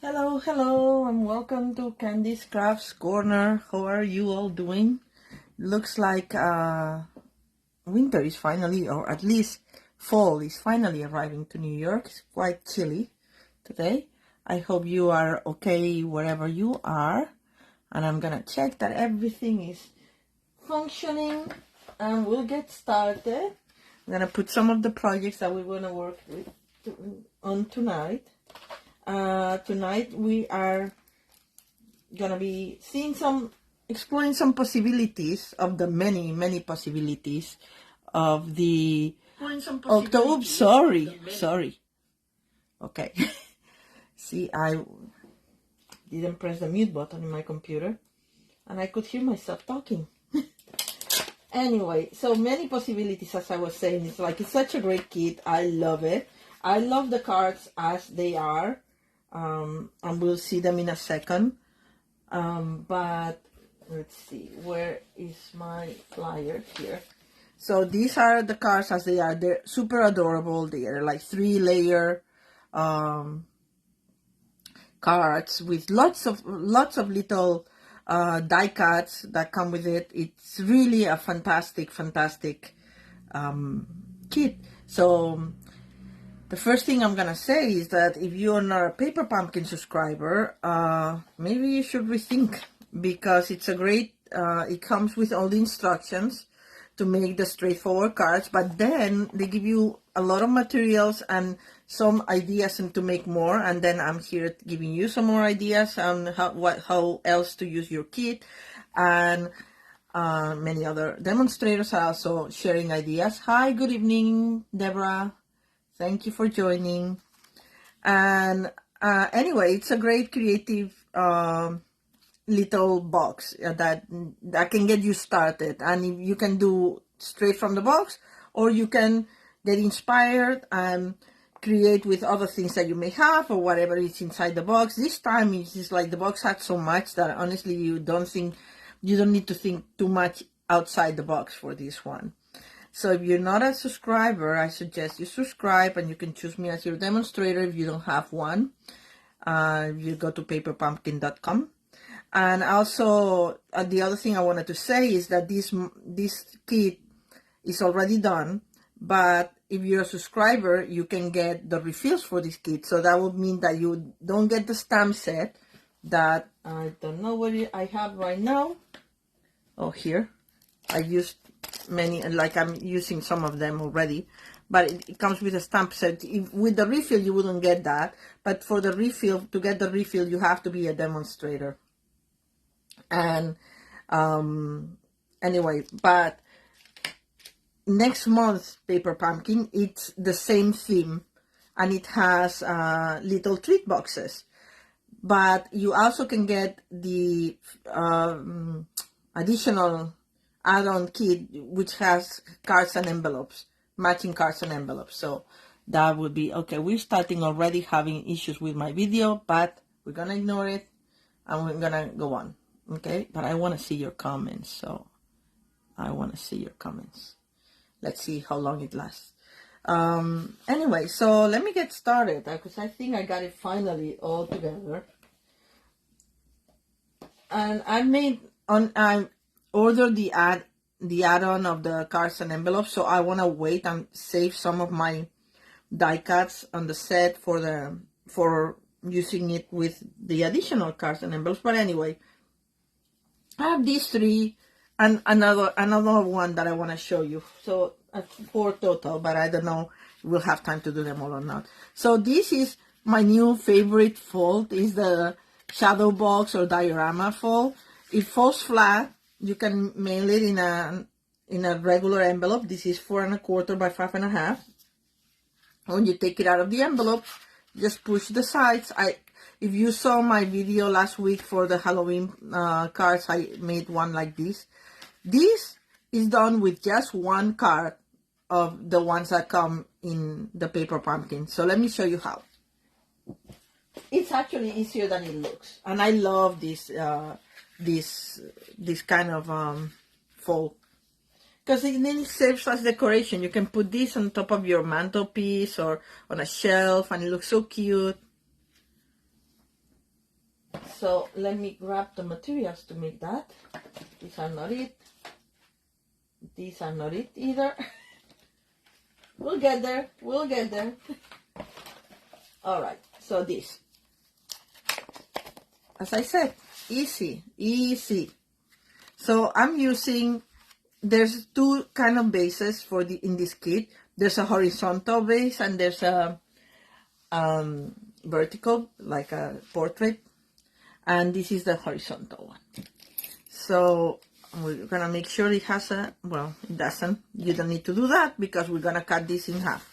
Hello, and welcome to Candy's Crafts Corner. How are you all doing? Looks like winter is finally, or at least fall is finally arriving to New York. It's quite chilly today. I hope you are okay wherever you are. And I'm gonna check that everything is functioning, and we'll get started. I'm gonna put some of the projects that we're gonna work with on tonight. Tonight we are gonna be exploring some possibilities of the many possibilities of the October. Sorry. Okay. See, I didn't press the mute button in my computer, and I could hear myself talking. Anyway, so many possibilities, as I was saying. It's such a great kit. I love it. I love the cards as they are. And we'll see them in a second. But let's see, where is my flyer? Here. So these are the cards as they are. They're super adorable. They are like 3-layer cards with lots of little die cuts that come with it. It's really a fantastic kit. So the first thing I'm gonna say is that if you're not a Paper Pumpkin subscriber, maybe you should rethink, because it's a great, it comes with all the instructions to make the straightforward cards, but then they give you a lot of materials and some ideas and to make more, and then I'm here giving you some more ideas on how else to use your kit, and many other demonstrators are also sharing ideas. Hi, good evening, Deborah. Thank you for joining. And anyway, it's a great creative little box that can get you started. And you can do straight from the box, or you can get inspired and create with other things that you may have, or whatever is inside the box. This time it's just like the box had so much that honestly you don't need to think too much outside the box for this one. So if you're not a subscriber, I suggest you subscribe, and you can choose me as your demonstrator if you don't have one. You go to paperpumpkin.com. And also, the other thing I wanted to say is that this kit is already done, but if you're a subscriber, you can get the refills for this kit. So that would mean that you don't get the stamp set that I don't know what I have right now. Oh, here. I used many, like I'm using some of them already, but it comes with a stamp set. With the refill you wouldn't get that, but for the refill, to get the refill, you have to be a demonstrator. And anyway, but next month Paper Pumpkin, it's the same theme, and it has little treat boxes, but you also can get the additional add-on kit, which has cards and envelopes, matching cards and envelopes. So that would be okay. We're starting already having issues with my video, but we're gonna ignore it and we're gonna go on. Okay, but I want to see your comments, so I want to see your comments. Let's see how long it lasts. Anyway, so let me get started, because I think I got it finally all together. And I ordered the add-on of the cards and envelopes, so I want to wait and save some of my die cuts on the set for using it with the additional cards and envelopes. But anyway, I have these 3 and another one that I want to show you. So 4 total, but I don't know if we'll have time to do them all or not. So this is my new favorite fold, is the shadowbox or diorama fold. It folds flat. You can mail it in a regular envelope. This is 4 1/4 by 5 1/2. When you take it out of the envelope, just push the sides. If you saw my video last week for the Halloween cards, I made one like this. This is done with just 1 card of the ones that come in the Paper Pumpkin. So let me show you how. It's actually easier than it looks, and I love this this kind of fold, because it then serves as decoration. You can put this on top of your mantelpiece or on a shelf, and it looks so cute. So let me grab the materials to make that. These are not it. These are not it either. We'll get there. We'll get there. All right. So this, as I said, easy, easy. So I'm using, there's two kind of bases for in this kit. There's a horizontal base and there's a vertical, like a portrait. And this is the horizontal one. So we're gonna make sure it has a, well, it doesn't. You don't need to do that because we're gonna cut this in half.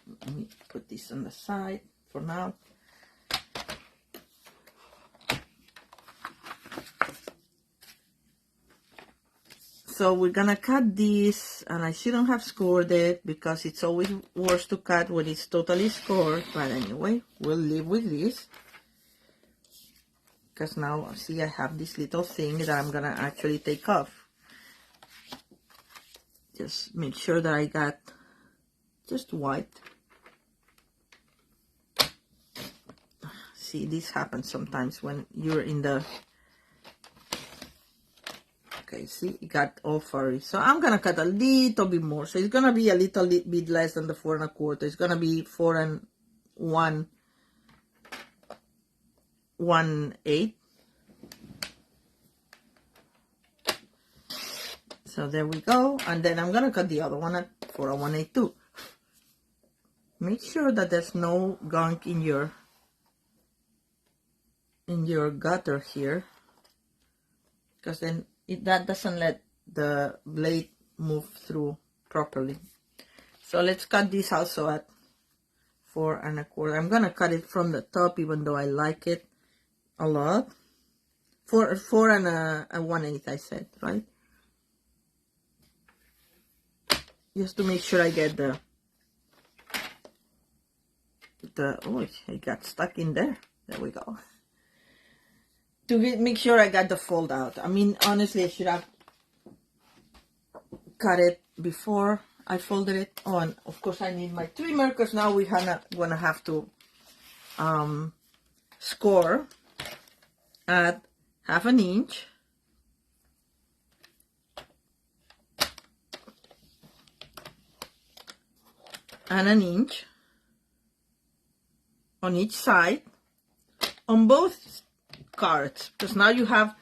Let me put this on the side for now. So we're gonna cut this, and I shouldn't have scored it because it's always worse to cut when it's totally scored. But anyway, we'll live with this. Because now, see, I have this little thing that I'm gonna actually take off. Just make sure that I got just white. See, this happens sometimes when you're in the... Okay, see, it got all furry. So I'm gonna cut a little bit more. So it's gonna be a little bit less than the 4 1/4. It's gonna be 4 1/8. So there we go. And then I'm gonna cut the other one at 4 1/8 too. Make sure that there's no gunk in your gutter here, because then that doesn't let the blade move through properly. So let's cut this also at 4 1/4. I'm gonna cut it from the top, even though I like it a lot. 4 1/8, I said, right? Just to make sure I get the oh, it got stuck in there. There we go. To make sure I got the fold out. I mean, honestly, I should have cut it before I folded it on. Of course, I need my trimmer because now we're gonna have to score at 1/2 inch. And 1 inch on each side on both cards, because now you have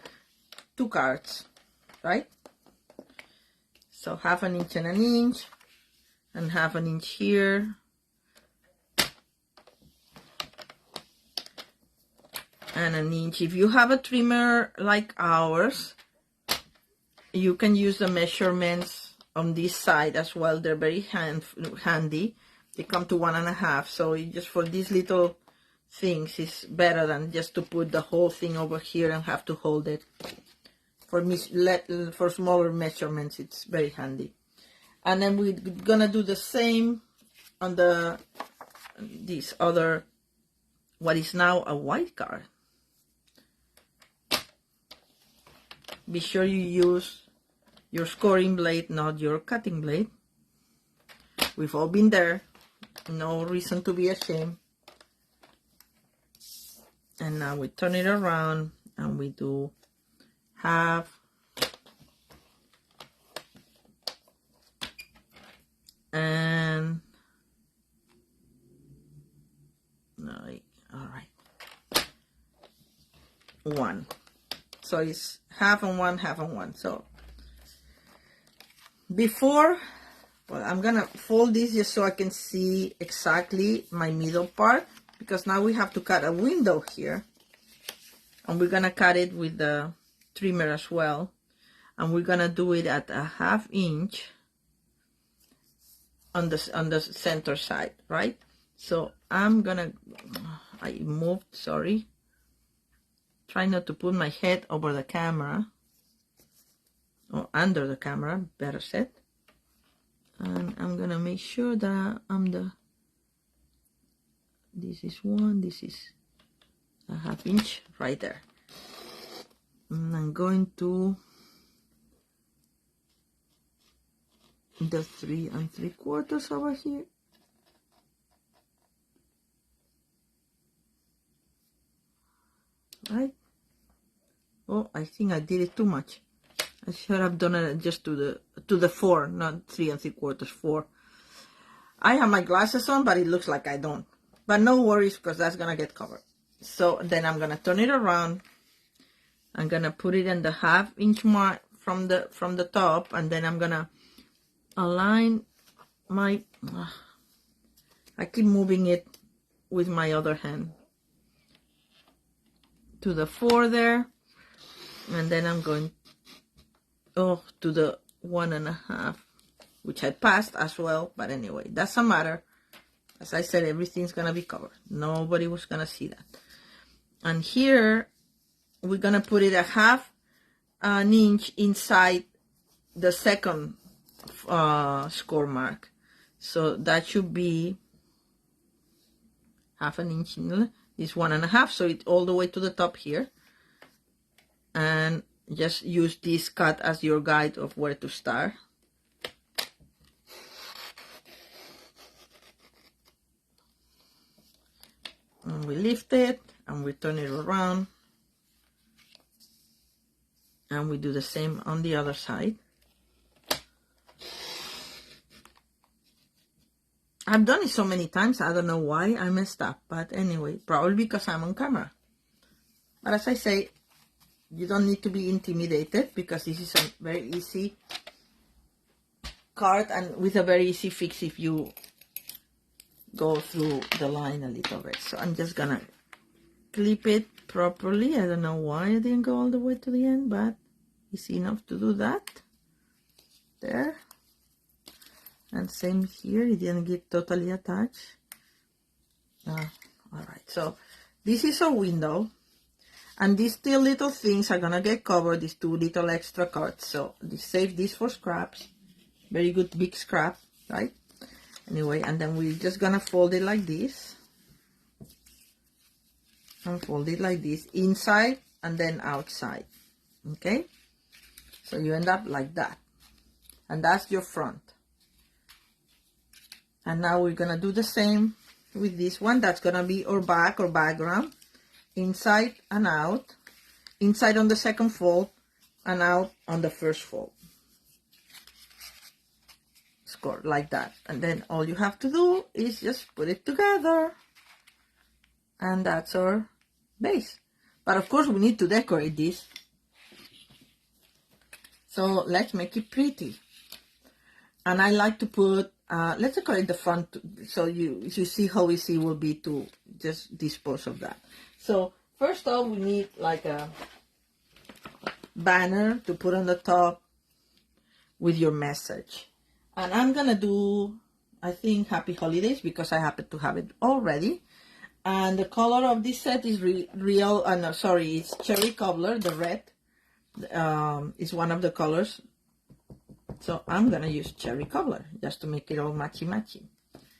2 cards, right? So 1/2 inch and 1 inch, and 1/2 inch here, and 1 inch. If you have a trimmer like ours, you can use the measurements on this side as well. They're very handy. They come to 1 1/2. So just for these little things, it's better than just to put the whole thing over here and have to hold it. For smaller measurements, it's very handy. And then we're gonna do the same on this other, what is now a white card. Be sure you use your scoring blade, not your cutting blade. We've all been there. No reason to be ashamed. And now we turn it around and we do 1/2. And all right, 1. So it's 1/2 and 1, 1/2 and 1. So before, well, I'm gonna fold this just so I can see exactly my middle part, because now we have to cut a window here, and we're gonna cut it with the trimmer as well, and we're gonna do it at 1/2 inch on the center side, right? So I moved, sorry. Try not to put my head over the camera, or under the camera, better said. And I'm gonna make sure that this is 1, this is 1/2 inch right there. And I'm going to the 3 3/4 over here. right? Oh, I think I did it too much. I should have done it just to the 4, not 3 3/4, 4. I have my glasses on, but it looks like I don't. But no worries, because that's gonna get covered. So then I'm gonna turn it around. I'm gonna put it in the 1/2 inch mark from the top, and then I'm gonna align my. I keep moving it with my other hand to the 4 there, and then I'm going to the 1.5, which I passed as well. But anyway, doesn't matter. As I said, everything's gonna be covered. Nobody was gonna see that. And here we're gonna put it a 1/2 inch inside the second score mark. So that should be 1/2 inch in this 1.5, so it's all the way to the top here. And just use this cut as your guide of where to start. And we lift it and we turn it around, and we do the same on the other side. I've done it so many times, I don't know why I messed up, but anyway, probably because I'm on camera. But as I say, you don't need to be intimidated, because this is a very easy card and with a very easy fix if you go through the line a little bit. So I'm just gonna clip it properly. I don't know why I didn't go all the way to the end, but it's enough to do that. There. And same here, it didn't get totally attached. Alright, so this is a window, and these 2 little things are gonna get covered, these 2 little extra cards. So save this for scraps. Very good big scrap, right? Anyway, and then we're just gonna fold it like this. And fold it like this, inside and then outside. Okay? So you end up like that. And that's your front. And now we're gonna do the same with this one. That's gonna be our back or background. Inside and out. Inside on the second fold and out on the first fold. Score like that. And then all you have to do is just put it together. And that's our base. But of course we need to decorate this. So let's make it pretty. And I like to put, let's decorate the front, so you see how easy it will be to just dispose of that. So first off, we need like a banner to put on the top with your message. And I'm gonna do, I think, Happy Holidays, because I happen to have it already. And the color of this set is it's Cherry Cobbler, the red. Is one of the colors. So I'm gonna use Cherry Cobbler just to make it all matchy-matchy.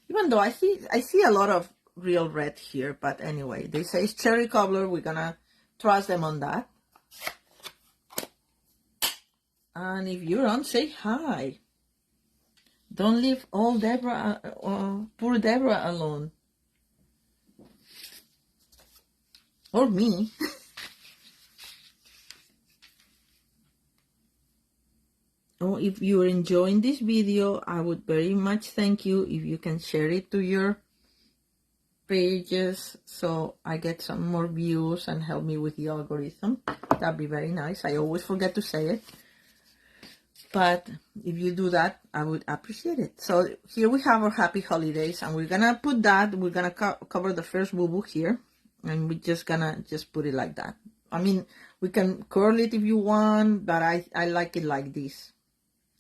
Even though I see a lot of real red here, but anyway, they say it's Cherry Cobbler. We're gonna trust them on that. And if you're on, say hi. Don't leave poor Deborah alone. Or me. Oh, if you're enjoying this video, I would very much thank you if you can share it to your pages, so I get some more views and help me with the algorithm. That'd be very nice. I always forget to say it, but if you do that, I would appreciate it. So here we have our Happy Holidays, and we're gonna put that, we're gonna cover the first boo-boo here, and we're just gonna put it like that. I mean, we can curl it if you want, but I like it like this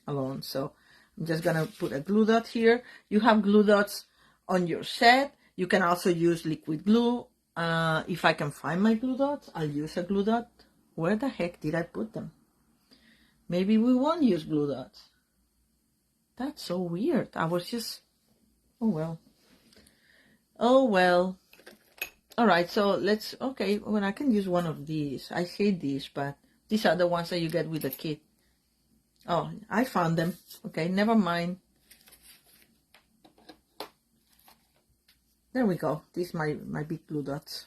alone. So I'm just gonna put a glue dot here. You have glue dots on your set. You can also use liquid glue. If I can find my glue dots, I'll use a glue dot. Where the heck did I put them? Maybe we won't use glue dots. That's so weird. I was just, oh well. Oh well. Alright, so let's, okay, well, I can use one of these. I hate these, but these are the ones that you get with the kit. Oh, I found them. Okay, never mind. There we go. These are my big glue dots.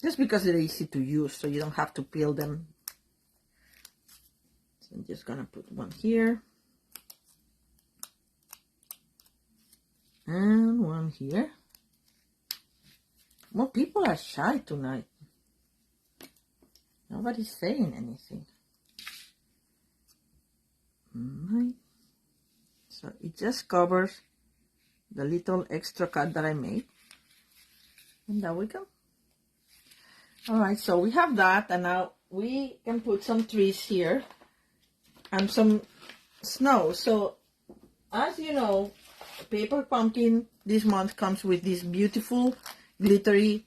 just because they're easy to use, so you don't have to peel them. So I'm just gonna put one here and one here. More people are shy tonight. Nobody's saying anything. Right. So it just covers the little extra cut that I made. And there we go. Alright, so we have that, and now we can put some trees here and some snow. So as you know, Paper Pumpkin this month comes with these beautiful glittery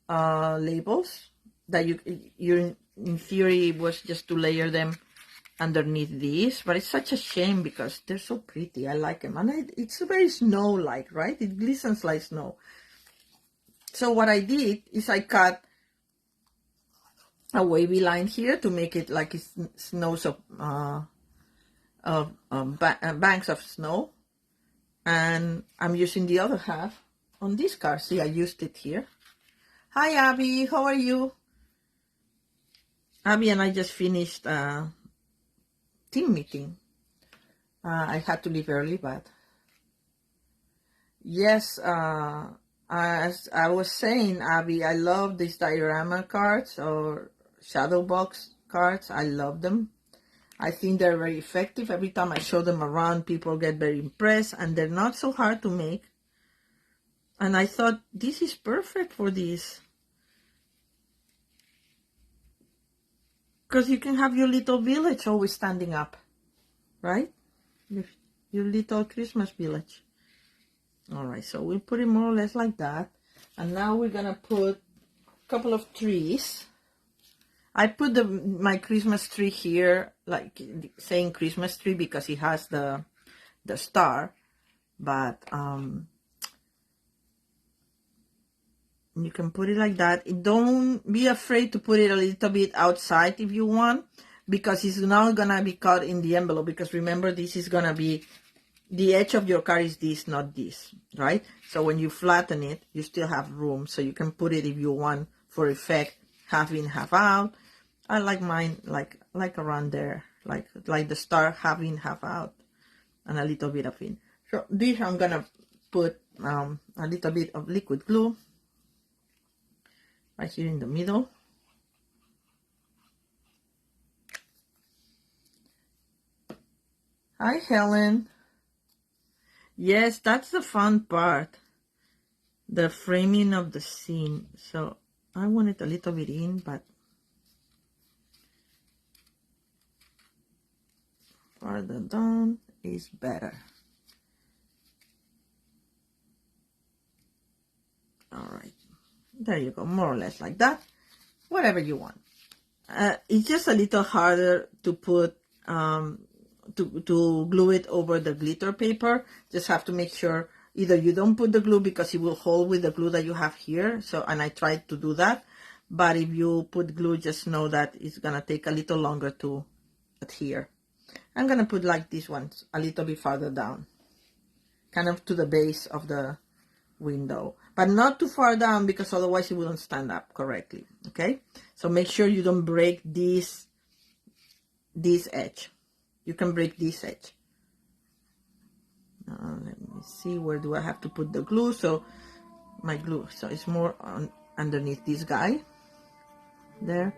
labels that you in theory was just to layer them underneath these, but it's such a shame because they're so pretty. I like them, and it's very snow-like, right? It glistens like snow. So what I did is I cut a wavy line here to make it like it snows of banks of snow, and I'm using the other half on this card. See, I used it here. Hi Abby, how are you? Abby and I just finished team meeting. I had to leave early, but yes, as I was saying, Abby, I love these diorama cards or shadowbox cards. I love them. I think they're very effective. Every time I show them around, people get very impressed, and they're not so hard to make. And I thought, this is perfect for this. Because you can have your little village always standing up, right? Your little Christmas village. Alright, so we'll put it more or less like that. And now we're going to put a couple of trees. I put my Christmas tree here, like saying Christmas tree because it has the star. But you can put it like that. Don't be afraid to put it a little bit outside if you want, because it's not gonna be cut in the envelope, because remember, this is gonna be the edge of your card is this, not this, right? So when you flatten it, you still have room, so you can put it, if you want, for effect, half in, half out. I like mine like around there, like the star, half in, half out, and a little bit of in. So this I'm gonna put a little bit of liquid glue right here in the middle. Hi, Helen. Yes, that's the fun part, the framing of the scene. So I want it a little bit in, but farther down is better. All right. There you go, more or less like that. Whatever you want. It's just a little harder to put, to glue it over the glitter paper. Just have to make sure either you don't put the glue because it will hold with the glue that you have here. So, and I tried to do that. But if you put glue, just know that it's going to take a little longer to adhere. I'm going to put like this one a little bit farther down, kind of to the base of the window, but not too far down because otherwise it wouldn't stand up correctly. Okay, so make sure you don't break this edge. You can break this edge. Let me see, where do I have to put the glue? So my glue, so it's more on underneath this guy there.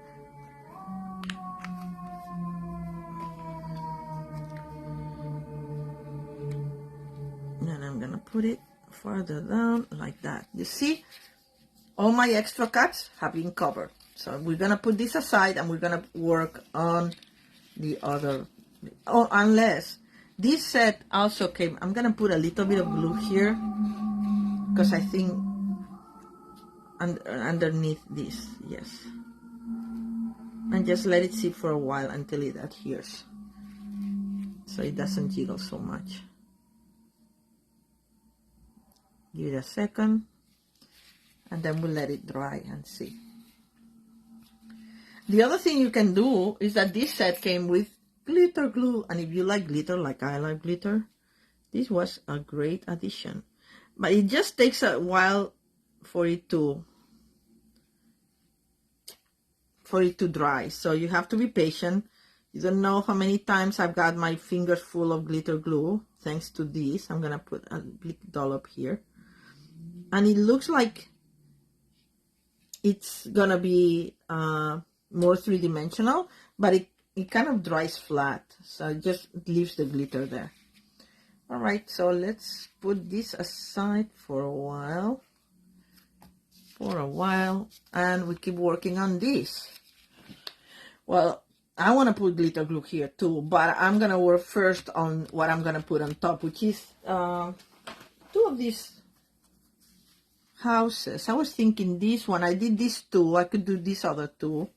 And I'm gonna put it further down like that. You see, all my extra cuts have been covered. So we're gonna put this aside and we're gonna work on the other. Oh, unless this set also came, I'm gonna put a little bit of glue here because I think underneath this, yes, and just let it sit for a while until it adheres, so it doesn't jiggle so much. Give it a second, and then we'll let it dry and see. The other thing you can do is that this set came with glitter glue, and if you like glitter like I like glitter, this was a great addition. But it just takes a while for it to for it to dry. So you have to be patient. You don't know how many times I've got my fingers full of glitter glue thanks to this. I'm gonna put a big dollop here, and it looks like it's gonna be more three-dimensional, but it kind of dries flat, so it just leaves the glitter there. All right, so let's put this aside for a while. And we keep working on this. Well, I want to put glitter glue here too, but I'm gonna work first on what I'm gonna put on top, which is two of these houses. I was thinking this one, I did these two, I could do these other two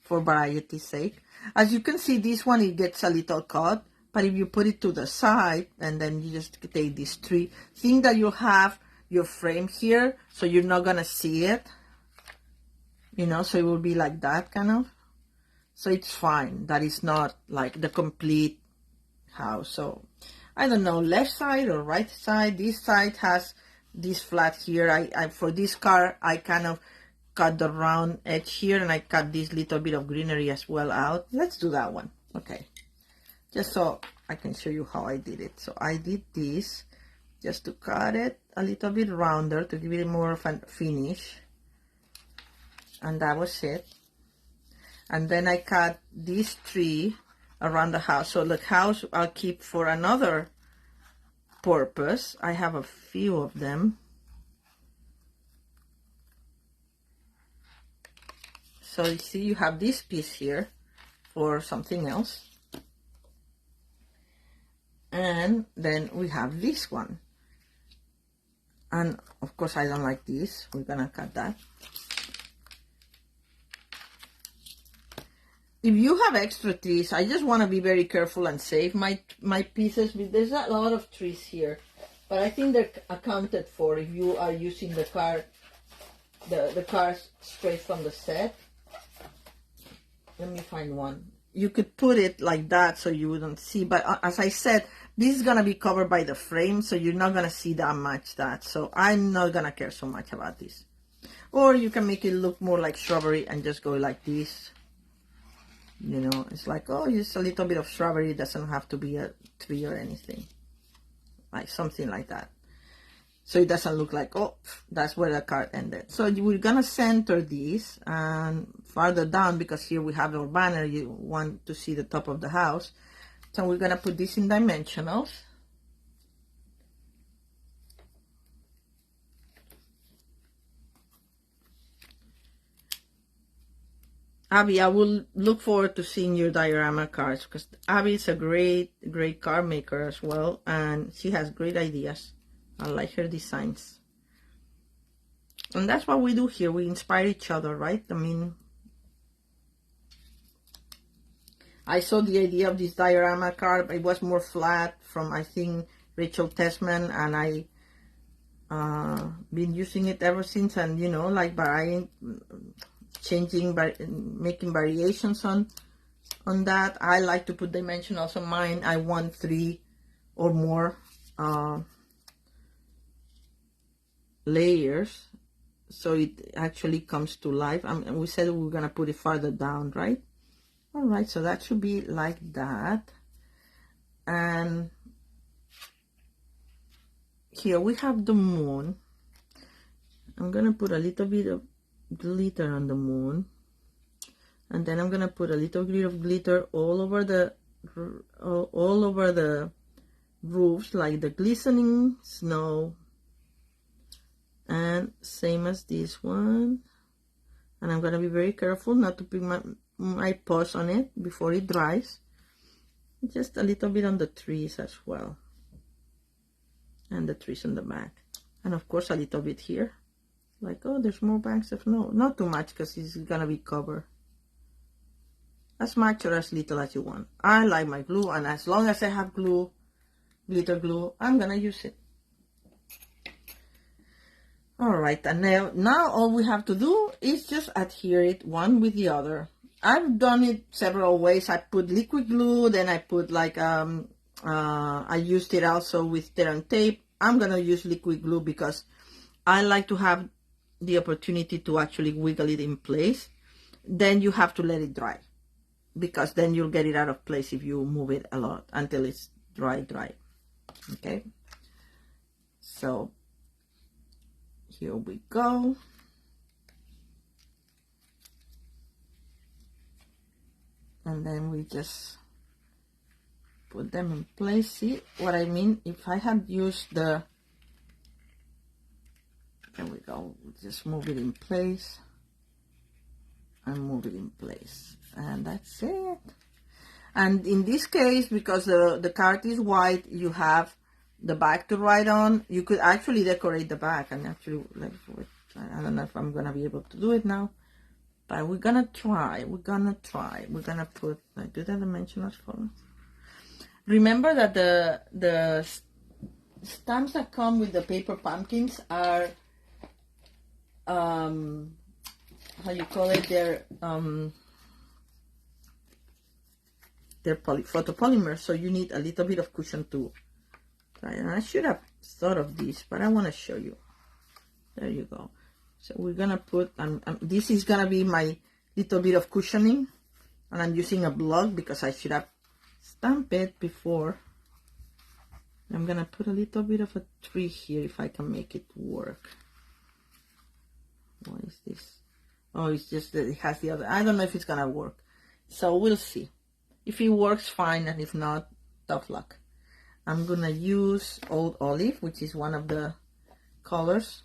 for variety's sake. As you can see, this one, it gets a little cut, but if you put it to the side and then you just take this tree, think that you have your frame here, so you're not gonna see it, you know, so it will be like that kind of. So it's fine that it's not like the complete house. So I don't know, left side or right side. This side has this flat here. I for this car I kind of cut the round edge here, and I cut this little bit of greenery as well out. Let's do that one. Okay, just so I can show you how I did it. So I did this just to cut it a little bit rounder to give it more of a finish, and that was it. And then I cut this tree around the house. So the house I'll keep for another purpose. I have a few of them. So you see, you have this piece here for something else. And then we have this one. And of course I don't like this. We're gonna cut that. If you have extra trees, I just want to be very careful and save my pieces. There's a lot of trees here, but I think they're accounted for if you are using the card straight from the set. Let me find one. You could put it like that so you wouldn't see, but as I said, this is gonna be covered by the frame, so you're not gonna see that much that. So I'm not gonna care so much about this. Or you can make it look more like shrubbery and just go like this. You know, it's like, oh, just a little bit of shrubbery. It doesn't have to be a tree or anything. Like something like that. So it doesn't look like, oh, that's where the card ended. So we're gonna center this and farther down, because here we have our banner. You want to see the top of the house. So we're gonna put this in dimensionals. Abby, I will look forward to seeing your diorama cards, because Abby is a great card maker as well, and she has great ideas. I like her designs. And that's what we do here. We inspire each other, right? I mean, I saw the idea of this diorama card. It was more flat from, I think, Rachel Tessman, and I been using it ever since, and you know, like making variations on that. I like to put dimensionals on mine. I want 3 or more layers, so it actually comes to life. And we said we were gonna put it farther down, right? All right, so that should be like that. And here we have the moon. I'm gonna put a little bit of glitter on the moon, and then I'm gonna put a little bit of glitter all over the roofs, like the glistening snow, and same as this one. And I'm gonna be very careful not to put my paws on it before it dries. Just a little bit on the trees as well, and the trees on the back, and of course a little bit here. Like, oh, there's more banks of snow. Not too much, because it's gonna be covered. As much or as little as you want. I like my glue, and as long as I have glue, glitter glue, I'm gonna use it. All right, and now all we have to do is just adhere it one with the other. I've done it several ways. I put liquid glue, then I put like I used it also with tear tape. I'm gonna use liquid glue because I like to have the opportunity to actually wiggle it in place. then you have to let it dry, because then you'll get it out of place if you move it a lot until it's dry. Okay, so here we go. And then we just put them in place. See what I mean? If I had used the, there we go, just move it in place and move it in place, and that's it. And in this case, because the card is white, you have the back to write on. You could actually decorate the back, and actually, I don't know if I'm gonna be able to do it now, but we're gonna try. We're gonna put, do the dimensionals for us. Remember that the stamps that come with the paper pumpkins are, how you call it? They're photopolymers, so you need a little bit of cushion too. And I should have thought of this, but I want to show you. There you go. So we're gonna put, this is gonna be my little bit of cushioning, and I'm using a block because I should have stamped it before. I'm gonna put a little bit of a tree here if I can make it work. What is this? Oh, it's just that it has the other, I don't know if it's gonna work, so we'll see. If it works, fine, and if not, tough luck. I'm gonna use Old Olive, which is one of the colors,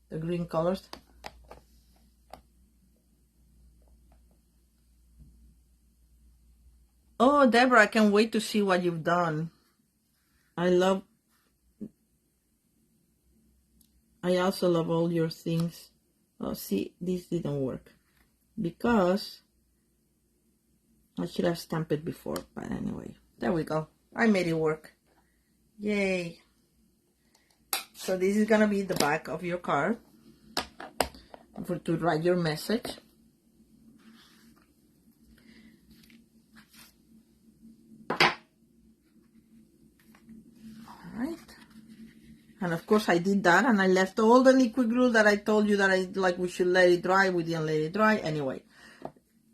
the green colors. Oh, Deborah, I can't wait to see what you've done. I also love all your things. Oh, see, this didn't work because I should have stamped it before, but anyway, there we go. I made it work. Yay. So this is gonna be the back of your card to write your message. Alright. And of course I did that, and I left all the liquid glue that I told you that we should let it dry. We didn't let it dry. Anyway,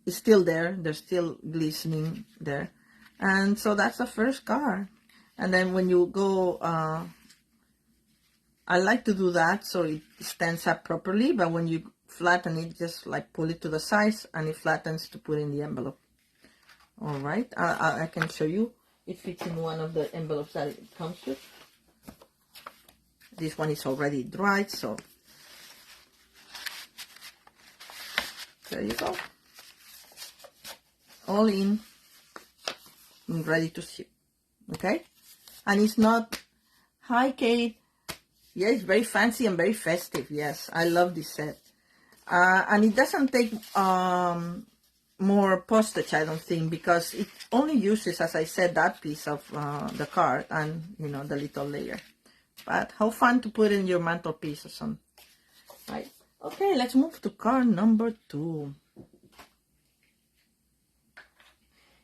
it's still there. They're still glistening there. And so that's the first card. And then when you go, I like to do that so it stands up properly, but when you flatten it, just like pull it to the sides and it flattens to put in the envelope. All right, I can show you. It fits in one of the envelopes that it comes with. This one is already dried, so there you go. All in and ready to ship. Okay, and it's not, hi Kate. Yeah, it's very fancy and very festive. Yes, I love this set. And it doesn't take more postage, I don't think, because it only uses, as I said, that piece of the card and, you know, the little layer. But how fun to put in your mantelpiece or something. Right. Okay, let's move to card number 2.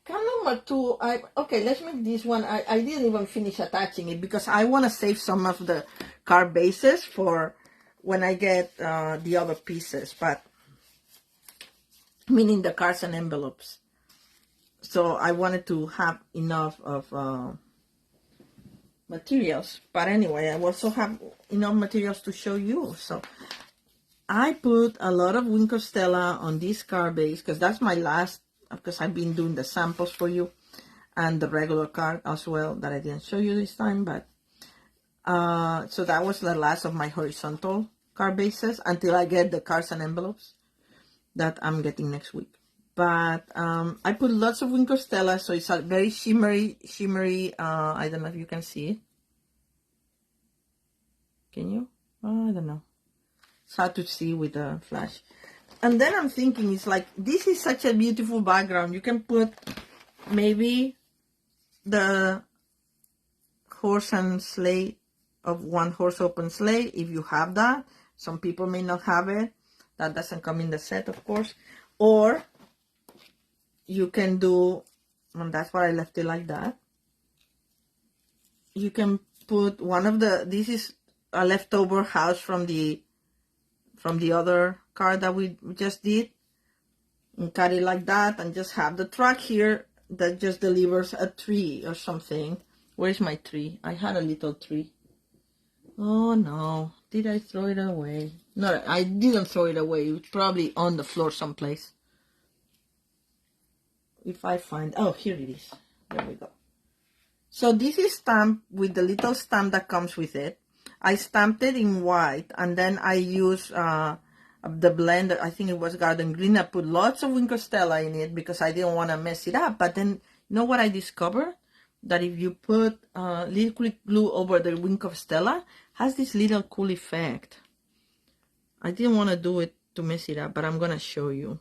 Card number 2, okay, let's make this one. I didn't even finish attaching it because I want to save some of the card bases for when I get the other pieces, but meaning the cards and envelopes. So I wanted to have enough of materials, but anyway, I also have enough materials to show you. So I put a lot of Wink of Stella on this card base because that's my last, because I've been doing the samples for you and the regular card as well that I didn't show you this time, but so that was the last of my horizontal card bases until I get the cards and envelopes that I'm getting next week. But I put lots of Wink of Stella, so it's a very shimmery, I don't know if you can see it. Can you? Oh, I don't know. It's hard to see with the flash. And then I'm thinking, it's like, this is such a beautiful background. You can put maybe the horse and sleigh of one horse open sleigh, if you have that. Some people may not have it. That doesn't come in the set, of course. Or you can do, and that's why I left it like that. You can put one of the, this is a leftover house from the other card that we just did and cut it like that, and just have the track here that just delivers a tree or something. Where's my tree? I had a little tree. Oh no, did I throw it away? No, I didn't throw it away. It's probably on the floor someplace. If I find, oh, here it is. There we go. So this is stamped with the little stamp that comes with it. I stamped it in white, and then I used the blend, I think it was Garden Green. I put lots of Wink of Stella in it because I didn't want to mess it up. But then, you know what I discovered? That if you put liquid glue over the Wink of Stella, has this little cool effect. I didn't want to do it to mess it up, but I'm going to show you.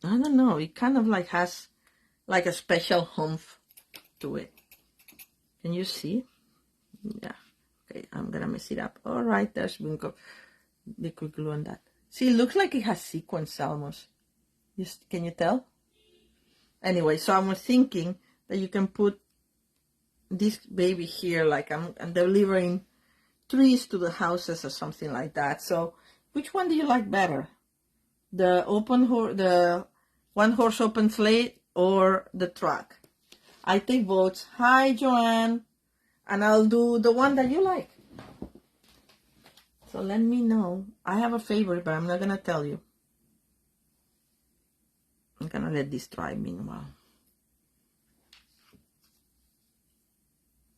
I don't know, it kind of like has like a special humph to it. Can you see? Yeah. Okay, I'm going to mess it up. All right, there's Wink of liquid glue on that. See, it looks like it has sequins almost. Can you tell? Anyway, so I was thinking that you can put this baby here, like I'm delivering trees to the houses or something like that. So which one do you like better? The one horse open sleigh or the truck? I take votes. Hi, Joanne. And I'll do the one that you like. So let me know. I have a favorite, but I'm not going to tell you. I'm going to let this dry meanwhile.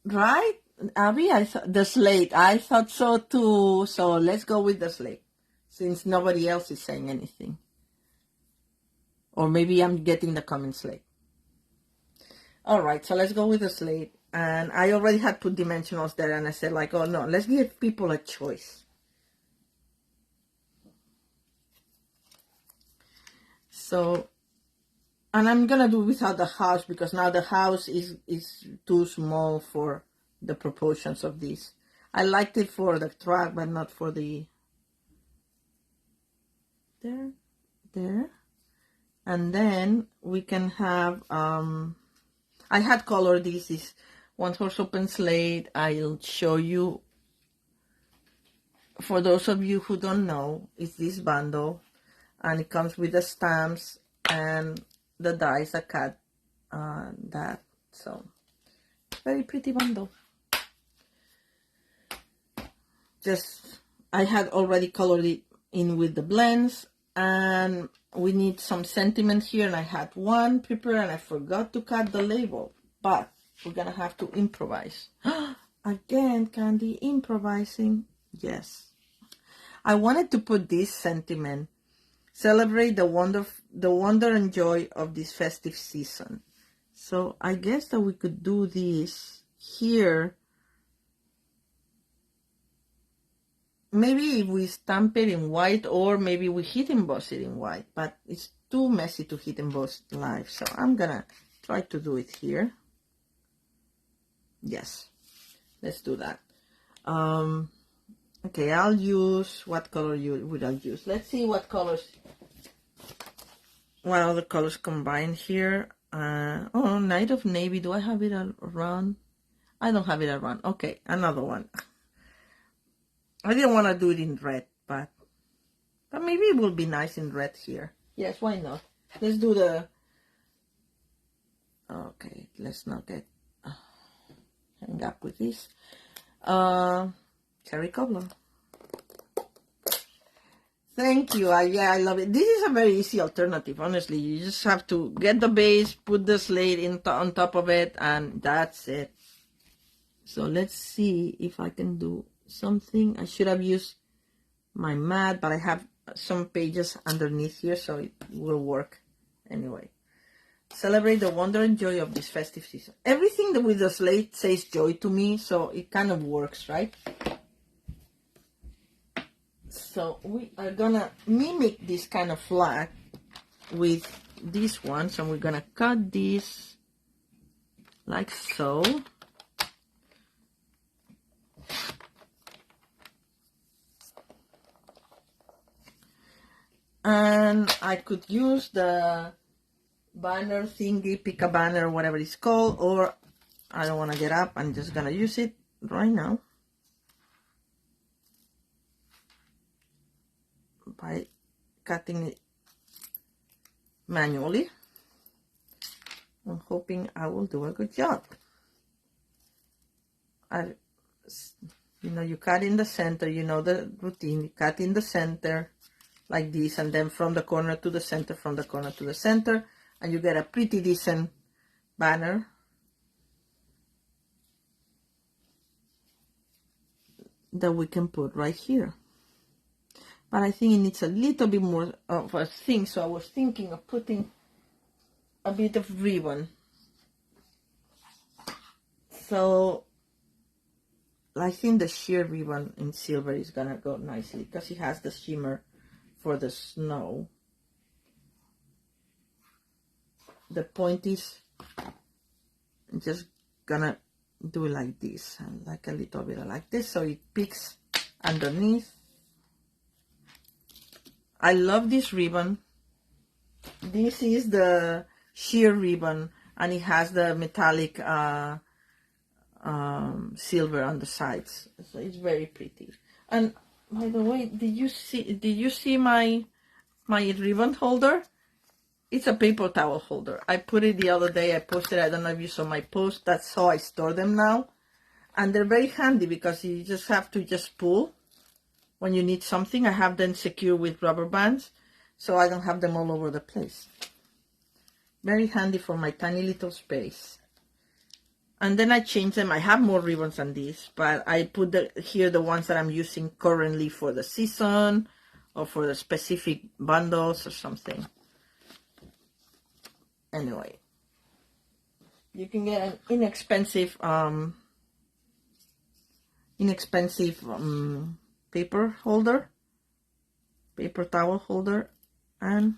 Right? Abby, the slate. I thought so too. So let's go with the slate, since nobody else is saying anything. Or maybe I'm getting the comments late. All right, so let's go with the slate. And I already had put dimensionals there, and I said like, oh no, let's give people a choice. So, and I'm gonna do without the house because now the house is too small for the proportions of this. I liked it for the track, but not for the there. And then we can have I had colored this is one horse open slate. I'll show you. For those of you who don't know, it's this bundle, and it comes with the stamps and the dies that cut that. So very pretty bundle. Just I had already colored it in with the blends, and we need some sentiment here, and I had one prepared and I forgot to cut the label, but we're gonna have to improvise. Again, Candy, improvising. Yes, I wanted to put this sentiment: celebrate the wonder and joy of this festive season. So I guess that we could do this here. Maybe if we stamp it in white, or maybe we heat emboss it in white, but it's too messy to heat emboss live. So I'm gonna try to do it here. Yes, let's do that. Okay, I'll use, what color would I use? Let's see what colors, what other colors combine here. Oh, Night of Navy. Do I have it around? I don't have it around. Okay, another one. I didn't want to do it in red, but maybe it will be nice in red here. Yes, why not? Let's do the... Okay, let's not get hang up with this. Cherry cobbler. Thank you. Yeah, I love it. This is a very easy alternative, honestly. You just have to get the base, put the slate on top of it, and that's it. So let's see if I can do something. I should have used my mat, but I have some pages underneath here, so it will work anyway. Celebrate the wonder and joy of this festive season. Everything with the slate says joy to me, so it kind of works, right? So we are gonna mimic this kind of flag with this one. So we're gonna cut this like so. And I could use the banner thingy, pick a banner, whatever it's called, or I don't want to get up. I'm just gonna use it right now. by cutting it manually. I'm hoping I will do a good job. You know, you cut in the center, you know the routine. You cut in the center like this, and then from the corner to the center, from the corner to the center, and you get a pretty decent banner. That we can put right here. But I think it needs a little bit more of a thing, so I was thinking of putting a bit of ribbon. So I think the sheer ribbon in silver is gonna go nicely because it has the shimmer for the snow. The point is just gonna do it like this, and like a little bit like this, so it peeks underneath. I love this ribbon. This is the sheer ribbon, and it has the metallic silver on the sides, so it's very pretty. And by the way, did you see my ribbon holder? It's a paper towel holder. I put it the other day. I posted, I don't know if you saw my post. That's how I store them now. And they're very handy because you just have to just pull when you need something. I have them secure with rubber bands, so I don't have them all over the place. Very handy for my tiny little space. And then I change them. I have more ribbons than these, but I put here the ones that I'm using currently for the season or for the specific bundles or something. Anyway, you can get an inexpensive paper holder, paper towel holder, and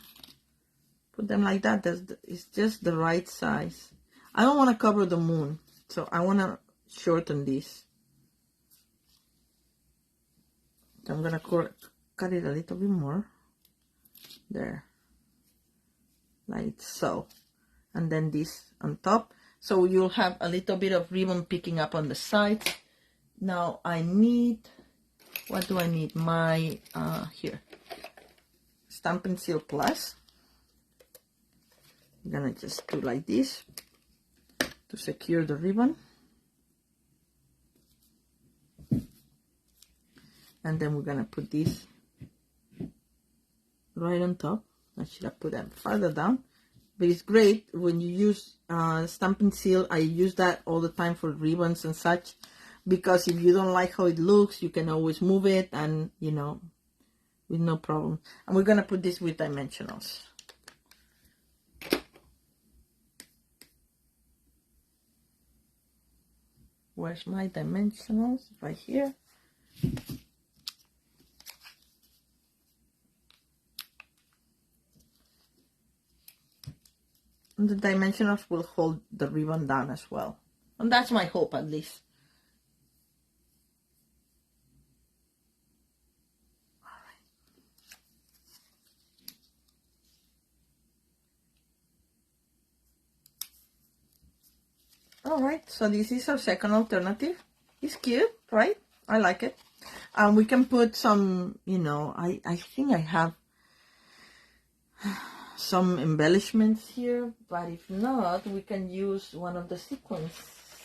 put them like that. It's just the right size. I don't want to cover the moon, so I want to shorten this. So I'm gonna cut it a little bit more there, like so. And then this on top, so you'll have a little bit of ribbon picking up on the sides. Now I need, what do I need? My here, Stampin' Seal Plus. I'm gonna just do like this to secure the ribbon, and then we're gonna put this right on top. I should have put them farther down. But it's great when you use Stampin' Seal. I use that all the time for ribbons and such, because if you don't like how it looks, you can always move it, and you know, with no problem. And we're gonna put this with dimensionals. Where's my dimensionals? Right here. And the dimensionals will hold the ribbon down as well. And that's my hope, at least. Alright, so this is our second alternative. It's cute, right? I like it. We can put some, you know, I think I have some embellishments here, but if not, we can use one of the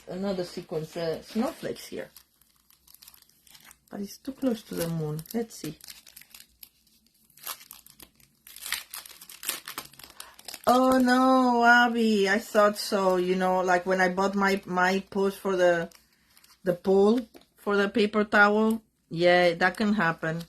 another sequence snowflakes here. But it's too close to the moon. Let's see. Oh no, Abby, I thought so. You know, like when I bought my post for the pole for the paper towel. Yeah, that can happen.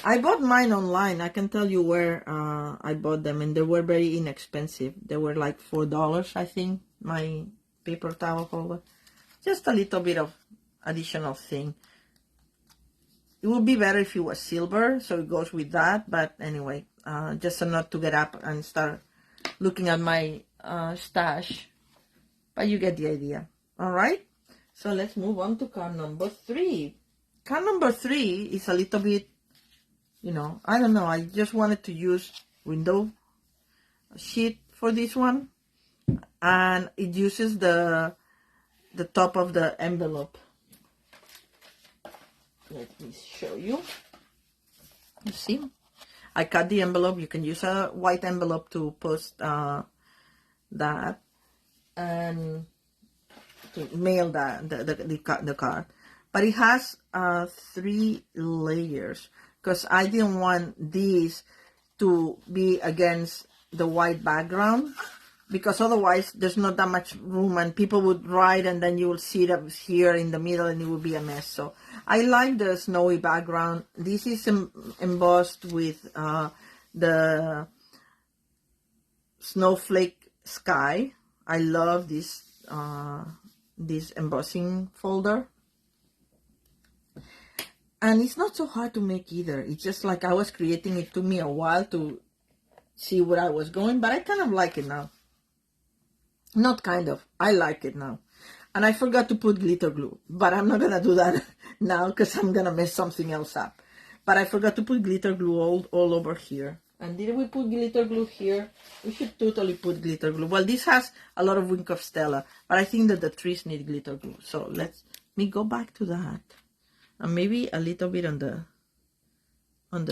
I bought mine online. I can tell you where I bought them, and they were very inexpensive. They were like $4, I think, my paper towel holder. Just a little bit of additional thing. It would be better if it was silver, so it goes with that. But anyway, just not to get up and start looking at my stash. But you get the idea. All right? So let's move on to card number 3. Card number 3 is a little bit, you know, I don't know. I just wanted to use window sheet for this one. And it uses the top of the envelope. Let me show you. You see, I cut the envelope. You can use a white envelope to post that and to mail the card. But it has 3 layers because I didn't want this to be against the white background, because otherwise there's not that much room and people would write and then you will see it up here in the middle and it will be a mess. So I like the snowy background. This is embossed with the snowflake sky. I love this embossing folder. And it's not so hard to make either. It's just like I was creating it. Took me a while to see where I was going, but I kind of like it now. Not kind of, I like it now. And I forgot to put glitter glue, but I'm not gonna do that now because I'm gonna mess something else up. But I forgot to put glitter glue all over here. And did we put glitter glue here? We should totally put glitter glue. Well, this has a lot of Wink of Stella, but I think that the trees need glitter glue. So let me go back to that. And maybe a little bit on the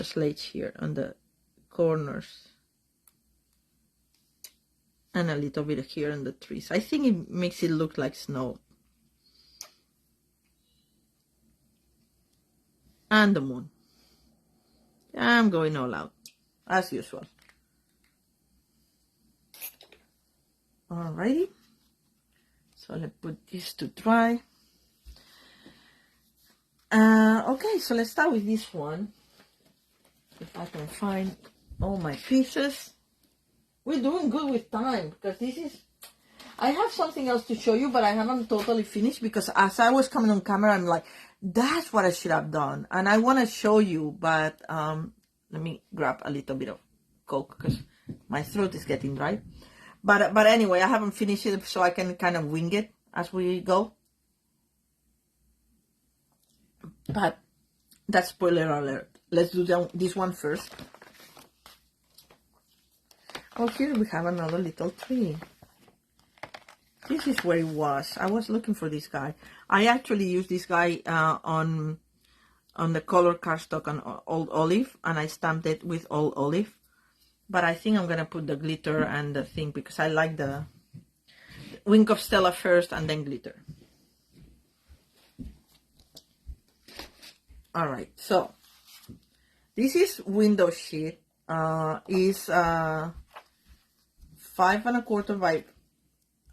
slates here, on the corners. And a little bit here on the trees. I think it makes it look like snow. And the moon. I'm going all out, as usual. Alrighty. So let's put this to dry. Okay, so let's start with this one. If I can find all my pieces. We're doing good with time because this is... I have something else to show you, but I haven't totally finished because as I was coming on camera, I'm like, that's what I should have done. And I want to show you, but let me grab a little bit of Coke because my throat is getting dry. But anyway, I haven't finished it, so I can kind of wing it as we go. But that's spoiler alert. Let's do this one first. Oh, here we have another little tree. This is where it was. I was looking for this guy. I actually used this guy on the color cardstock on Old Olive, and I stamped it with Old Olive. But I think I'm gonna put the glitter and the thing because I like the Wink of Stella first and then glitter. All right, so this is window sheet. Is 5 1/4 by,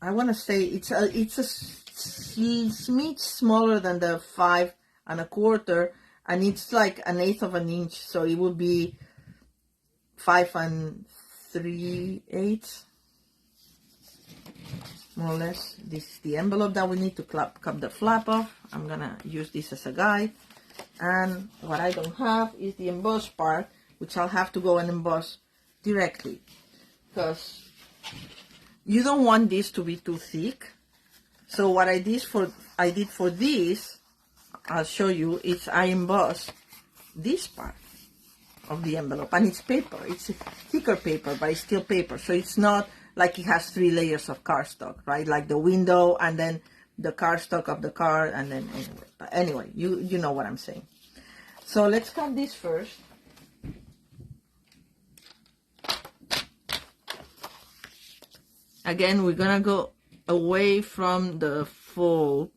I want to say it's a smidge smaller than the 5 1/4, and it's like 1/8 of an inch, so it would be 5 3/8, more or less. This is the envelope that we need to cut the flap off. I'm gonna use this as a guide, and what I don't have is the embossed part, which I'll have to go and emboss directly because you don't want this to be too thick. So what I did for this, I'll show you, is I embossed this part of the envelope, and it's paper. It's thicker paper, but it's still paper. So it's not like it has 3 layers of cardstock, right? Like the window and then the cardstock of the card, and then anyway, you know what I'm saying. So let's cut this first. Again, we're gonna go away from the fold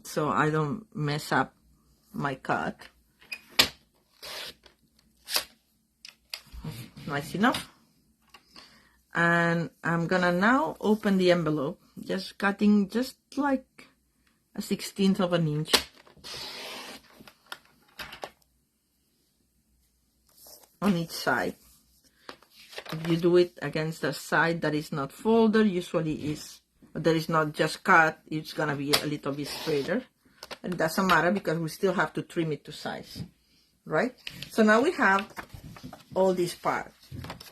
so I don't mess up my cut. Nice enough. And I'm gonna now open the envelope, just cutting just like a 1/16 of an inch. On each side. If you do it against the side that is not folded, usually that is not just cut, it's gonna be a little bit straighter. It doesn't matter because we still have to trim it to size, right? So now we have all this part.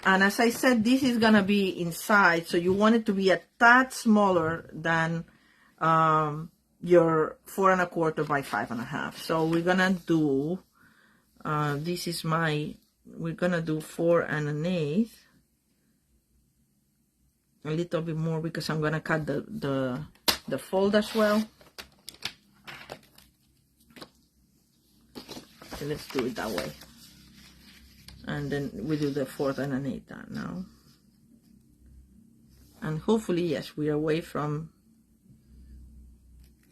And as I said, this is gonna be inside, so you want it to be a tad smaller than your 4 1/4 by 5 1/2. So we're gonna do, we're gonna do 4 1/8. A little bit more because I'm gonna cut the fold as well. let's do it that way. And then we do the 4th and an 8th now. And hopefully, yes, we're away from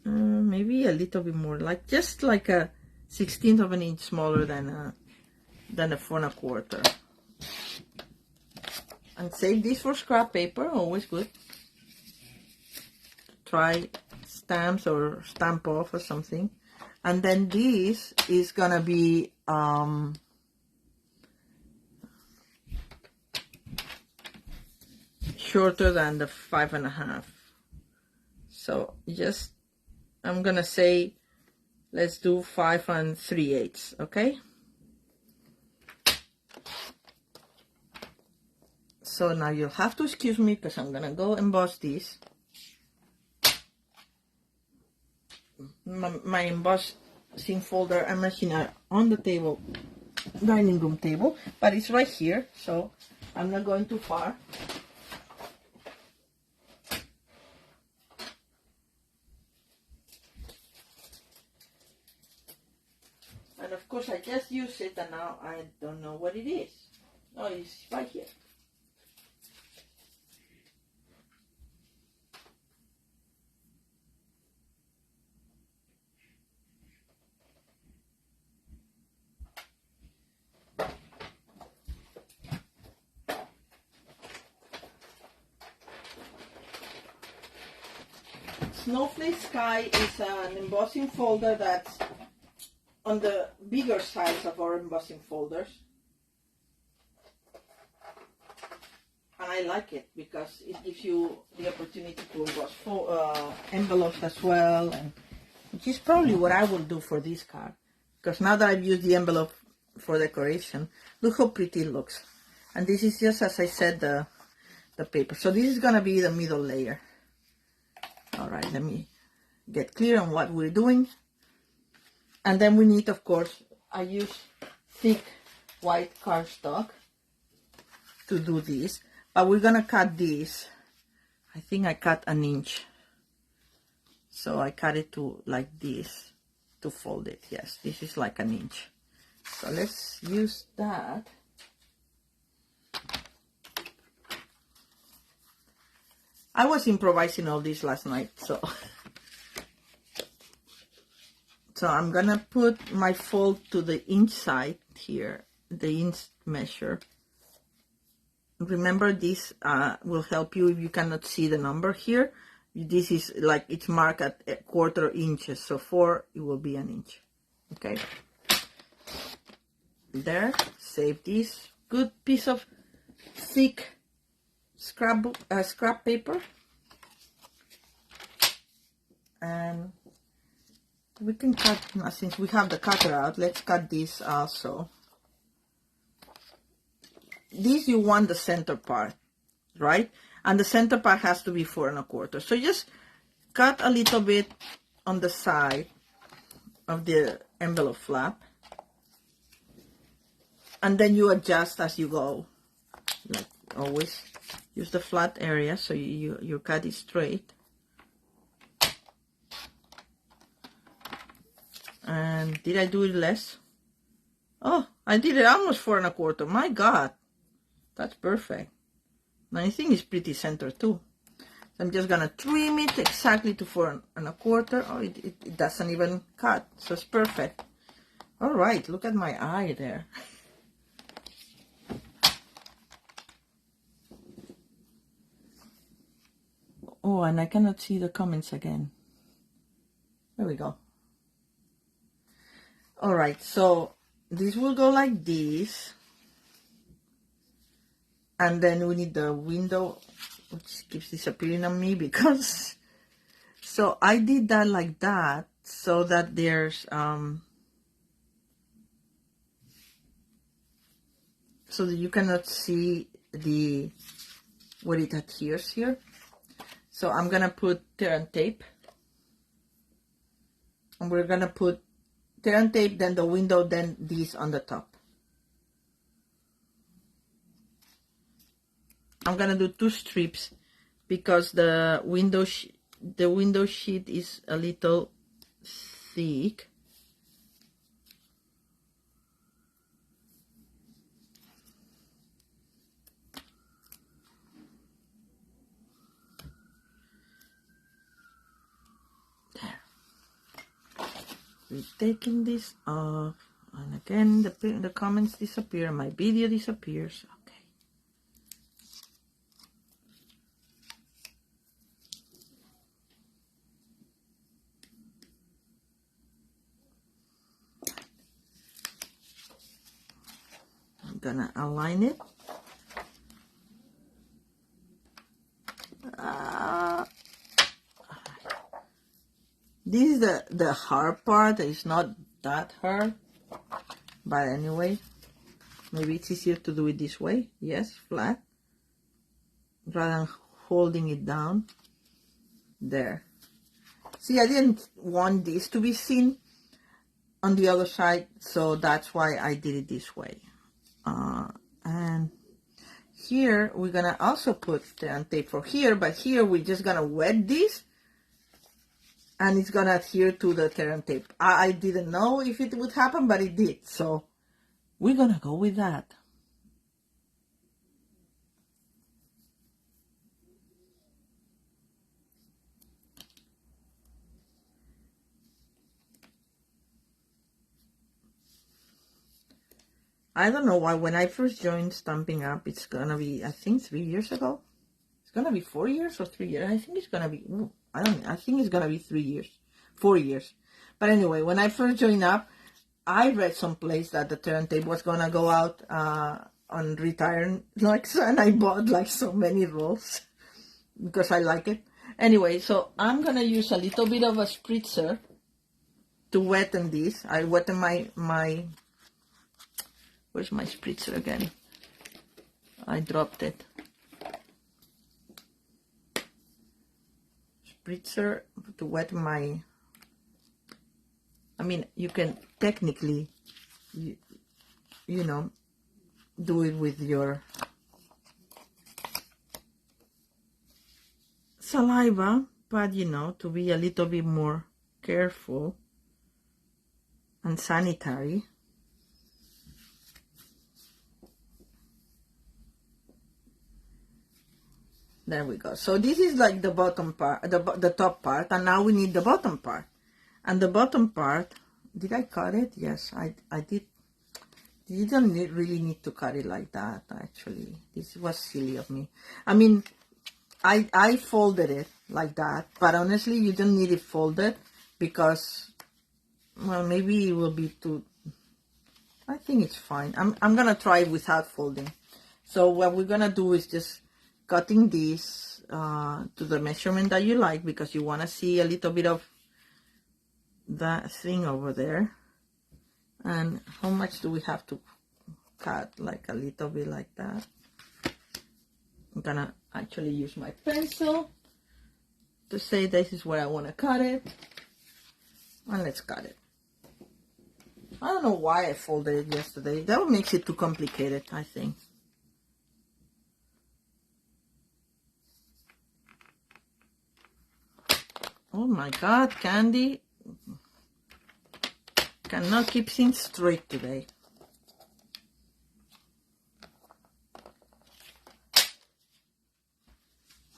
maybe a little bit more, like just like a 1/16 of an inch smaller than a 4 1/4. And save this for scrap paper, always good. Try stamps or stamp off or something. And then this is gonna be shorter than the 5 1/2. So just, I'm gonna say, let's do 5 3/8, okay? So now you'll have to excuse me because I'm gonna go emboss this. My embossing folder and machine are on the table, dining room table, but it's right here, so I'm not going too far. And of course I just use it and now I don't know what it is. Oh, it's right here. Snowflake Sky is an embossing folder that's on the bigger size of our embossing folders. And I like it because it gives you the opportunity to emboss envelopes as well, and which is probably what I will do for this card. Because now that I've used the envelope for decoration, look how pretty it looks. And this is just, as I said, the paper. So this is going to be the middle layer. Alright, let me get clear on what we're doing. And then we need, of course, I use thick white cardstock to do this. But we're going to cut this. I think I cut 1 inch. So I cut it to like this to fold it. Yes, this is like 1 inch. So let's use that. I was improvising all this last night, so I'm gonna put my fold to the inch side here, the inch measure. Remember, this will help you if you cannot see the number here. This is like, it's marked at 1/4 inches, so 4, it will be 1 inch. Okay, there, save this. Good piece of thick scrap paper, and we can cut, since we have the cutter out, let's cut this also. This, you want the center part, right? And the center part has to be 4 1/4. So just cut a little bit on the side of the envelope flap, and then you adjust as you go. Like always, use the flat area so you cut it straight. And did I do it less? Oh, I did it almost 4 1/4. My God, that's perfect. Now I think it's pretty centered too. So I'm just gonna trim it exactly to 4 1/4. Oh, it doesn't even cut, so it's perfect. All right, look at my eye there. Oh, and I cannot see the comments again. There we go. All right, so this will go like this. And then we need the window, which keeps disappearing on me because... So I did that like that, so that there's... so that you cannot see where it adheres here. So I'm gonna put tear and tape. And we're gonna put tear and tape, then the window, then these on the top. I'm gonna do 2 strips because the window sheet is a little thick. We're taking this off, and again the comments disappear, my video disappears. Okay. I'm gonna align it. This is the hard part. It's not that hard, but anyway, maybe it's easier to do it this way. Yes, flat, rather than holding it down. There. See, I didn't want this to be seen on the other side, so that's why I did it this way. And here we're gonna also put the tape for here, but here we're just gonna wet this, and it's gonna adhere to the Terran tape. I didn't know if it would happen, but it did, so we're gonna go with that. I don't know why, when I first joined Stampin' Up, it's gonna be, I think 3 years ago. It's gonna be 4 years or 3 years. I think it's gonna be, I think it's gonna be 3 years, 4 years. But anyway, when I first joined up, I read someplace that the Terran tape was gonna go out on retirement, like, and I bought like so many rolls because I like it. Anyway, so I'm gonna use a little bit of a spritzer to wetten this. I wetten my where's my spritzer again? I dropped it. Spritzer to wet my, I mean, you can technically, you know, do it with your saliva, but you know, to be a little bit more careful and sanitary. There we go. So this is like the bottom part, the top part, and now we need the bottom part. And the bottom part, did I cut it? Yes, I did. You don't really need to cut it like that, actually. This was silly of me. I mean, I folded it like that, but honestly, you don't need it folded because, well, maybe it will be too, I think it's fine. I'm gonna try it without folding. So what we're gonna do is just cutting this to the measurement that you like, because you want to see a little bit of that thing over there. And how much do we have to cut? Like a little bit like that. I'm gonna actually use my pencil to say this is where I want to cut it, and let's cut it. I don't know why I folded it yesterday. That makes it too complicated, I think. Oh my God, Candy cannot keep things straight today.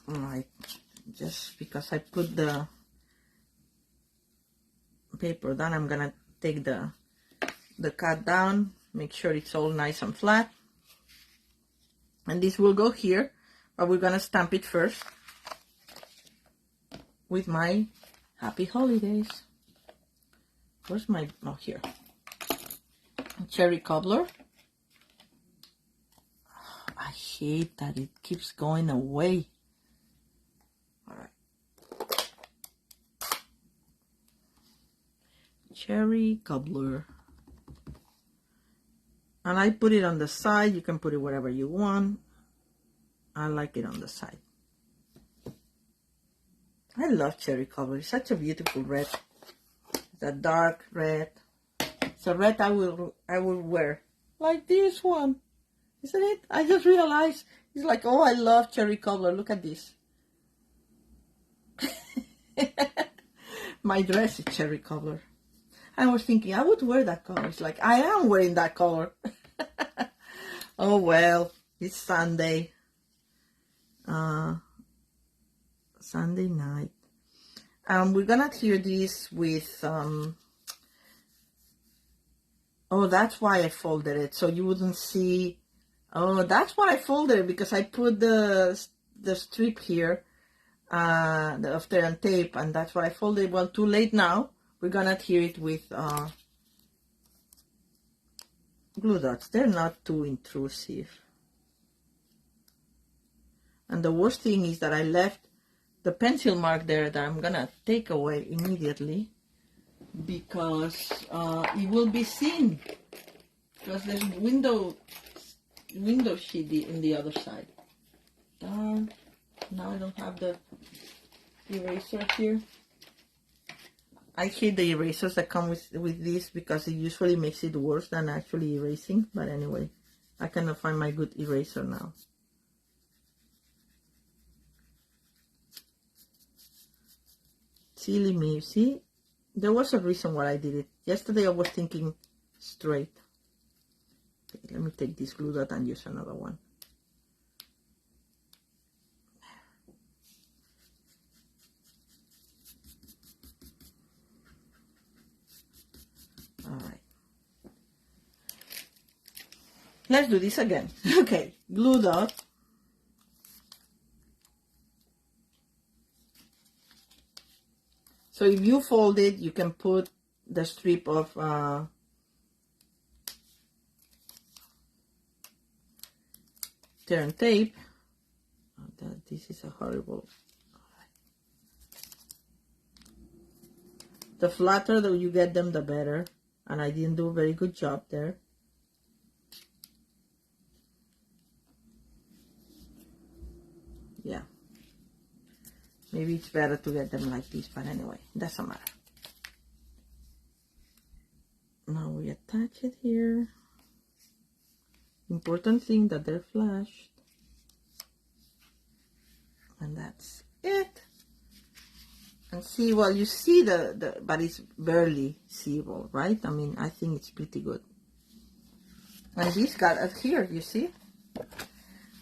Alright, just because I put the paper down, I'm gonna take the cut down, make sure it's all nice and flat. And this will go here, but we're gonna stamp it first with my Happy Holidays. Where's my, oh, here. Cherry cobbler. Oh, I hate that it keeps going away. All right. Cherry cobbler. And I put it on the side. You can put it wherever you want. I like it on the side. I love cherry cobbler. It's such a beautiful red. It's a dark red. It's a red I will wear. Like this one. Isn't it? I just realized. It's like, oh, I love cherry cobbler. Look at this. My dress is cherry cobbler. I was thinking I would wear that color. It's like, I am wearing that color. Oh, well. It's Sunday. Sunday night. We're gonna adhere this with Oh, that's why I folded it, so you wouldn't see. Oh, that's why I folded it, because I put the strip here of tear and tape, and that's why I folded it. Well, too late now. We're gonna adhere it with glue dots. They're not too intrusive. And the worst thing is that I left the pencil mark there that I'm gonna take away immediately, because it will be seen, because there's window sheet in the other side. Darn, now I don't have the eraser here. I hate the erasers that come with this, because it usually makes it worse than actually erasing. But anyway, I cannot find my good eraser now. Silly me, see? There was a reason why I did it. Yesterday I was thinking straight. Okay, let me take this glue dot and use another one. Alright. Let's do this again. Okay, glue dot. So if you fold it, you can put the strip of tear and tape. Oh, this is a horrible. The flatter that you get them, the better. And I didn't do a very good job there. Yeah. Maybe it's better to get them like this, but anyway, doesn't matter. Now we attach it here. Important thing that they're flashed. And that's it. And see, well, you see but it's barely seeable, right? I mean, I think it's pretty good. And this got adhered, you see?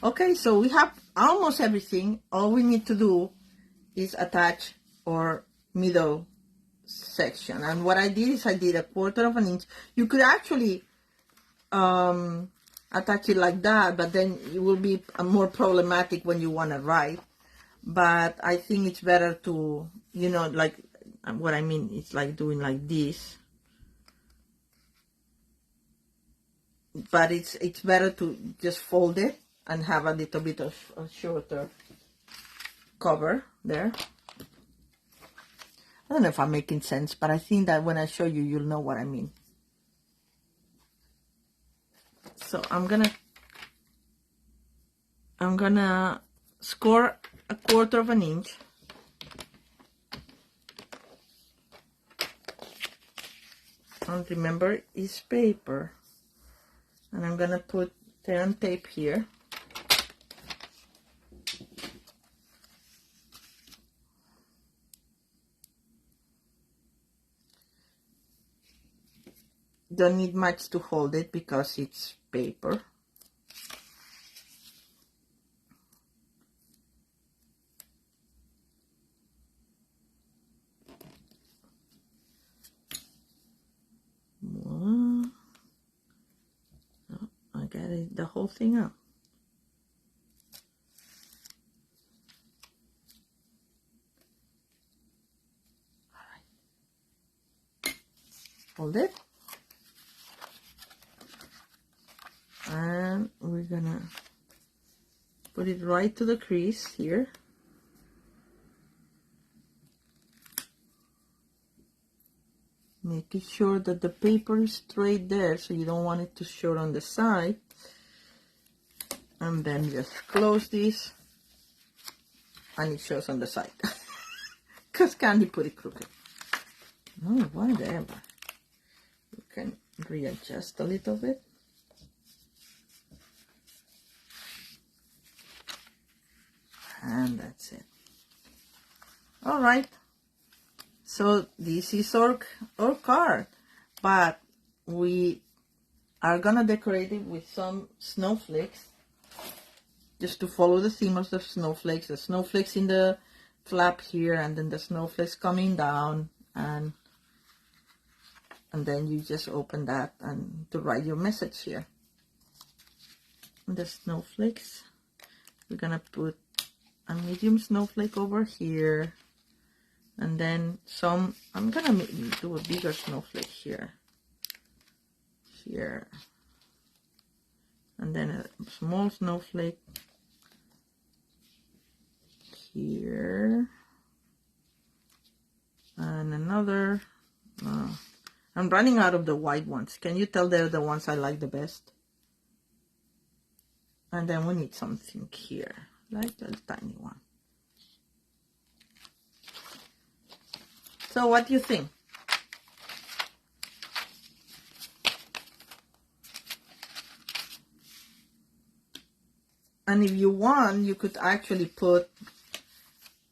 Okay, so we have almost everything. All we need to do is attach our middle section. And what I did is I did 1/4 of an inch. You could actually attach it like that, but then it will be more problematic when you want to write. But I think it's better to, you know, like what I mean, it's like doing like this. But it's better to just fold it and have a little bit of a shorter cover there. I don't know if I'm making sense, but I think that when I show you, you'll know what I mean. So I'm gonna score 1/4 of an inch. And remember, it's paper. And I'm gonna put tear and tape here. Don't need much to hold it because it's paper. Oh, I got it, the whole thing up. Hold it. And we're gonna put it right to the crease here. Making sure that the paper is straight there, so you don't want it to show on the side. And then just close this, and it shows on the side. Because Candy put it crooked. Oh, whatever. You can readjust a little bit. And that's it. All right. So this is our card, but we are gonna decorate it with some snowflakes, just to follow the theme of the snowflakes. The snowflakes in the flap here, and then the snowflakes coming down, and And then you just open that and to write your message here. And the snowflakes, we're gonna put a medium snowflake over here, and then some, I'm gonna do a bigger snowflake here, and then a small snowflake here, and another. I'm running out of the white ones. Can you tell they're the ones I like the best? And then we need something here, like a tiny one. So what do you think? And if you want, you could actually put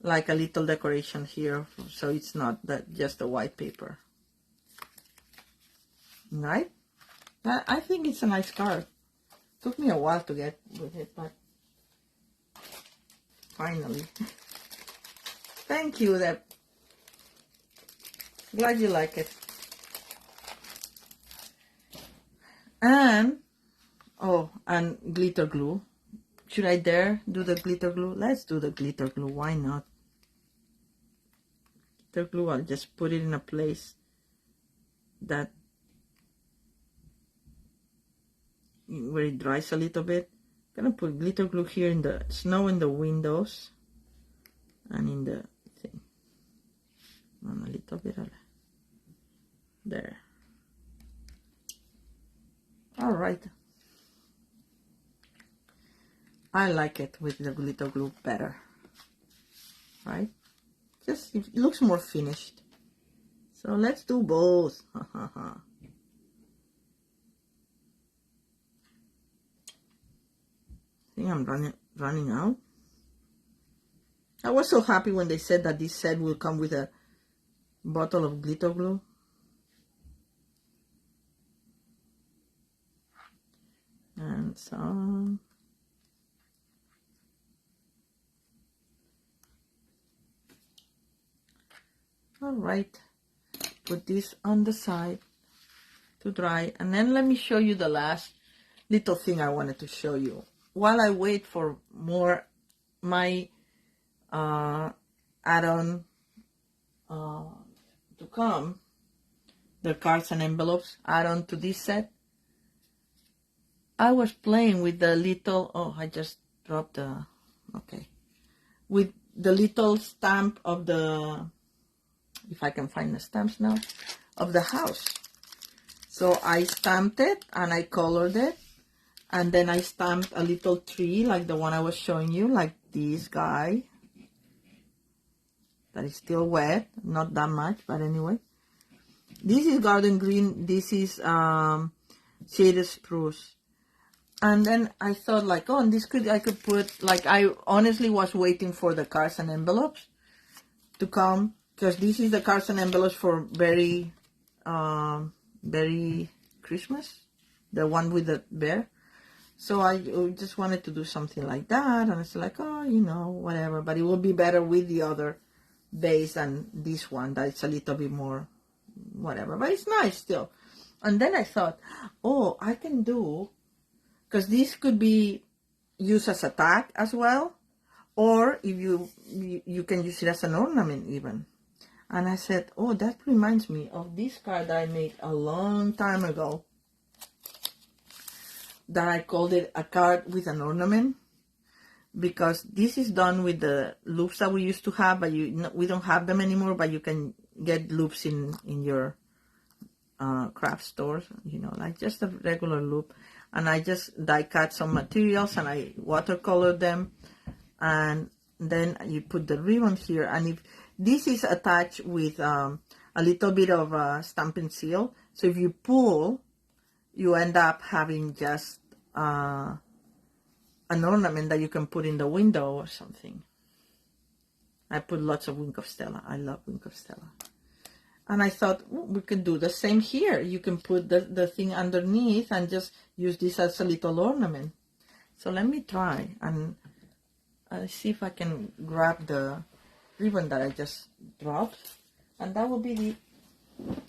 like a little decoration here, so it's not that just the white paper. Right? I think it's a nice card. Took me a while to get with it, but finally. Thank you, Deb. Glad you like it. And, oh, and glitter glue. Should I dare do the glitter glue? Let's do the glitter glue. Why not? Glitter glue, I'll just put it in a place that where it dries a little bit. I'm gonna put glitter glue here in the snow in the windows and in the thing. And a little bit of there. All right. I like it with the glitter glue better, right? Just, it looks more finished. So let's do both. I think I'm running out. I was so happy when they said that this set will come with a bottle of glitter glue. And some. All right, put this on the side to dry, and then let me show you the last little thing I wanted to show you. While I wait for more my add-on to come, the cards and envelopes add-on to this set, I was playing with the little, oh, I just dropped the, okay, with the little stamp of the, if I can find the stamps now, of the house. So I stamped it and I colored it, and then I stamped a little tree like the one I was showing you, like this guy that is still wet, not that much, but anyway. This is garden green, this is shaded spruce. And then I thought like, oh, and this could, I could put, like, I honestly was waiting for the cards and envelopes to come, because this is the cards and envelopes for Berry Christmas, the one with the bear. So I just wanted to do something like that, and it's like, oh, you know, whatever. But it will be better with the other base than this one, that it's a little bit more, whatever. But it's nice still. And then I thought, oh, I can do, because this could be used as a tag as well, or if you can use it as an ornament even. And I said, oh, that reminds me of this card that I made a long time ago, that I called it a card with an ornament, because this is done with the loops that we used to have, but we don't have them anymore, but you can get loops in your craft stores, you know, like just a regular loop. And I just die cut some materials and I watercolor them, and then you put the ribbon here. And if this is attached with a little bit of stamping seal, so if you pull, you end up having just an ornament that you can put in the window or something. I put lots of Wink of Stella. I love Wink of Stella. And I thought, oh, we could do the same here. You can put the thing underneath and just use this as a little ornament. So let me try and see if I can grab the ribbon that I just dropped. And that will be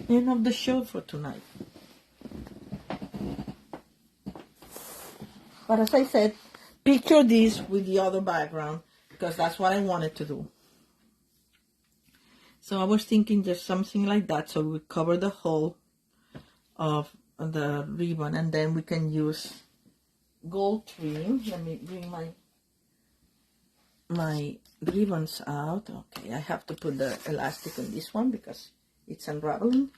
End of the show for tonight. But as I said, picture this with the other background, because that's what I wanted to do. So I was thinking just something like that, so we cover the whole of the ribbon, and then we can use gold trim. Let me bring my ribbons out. Okay, I have to put the elastic on this one because it's unraveling.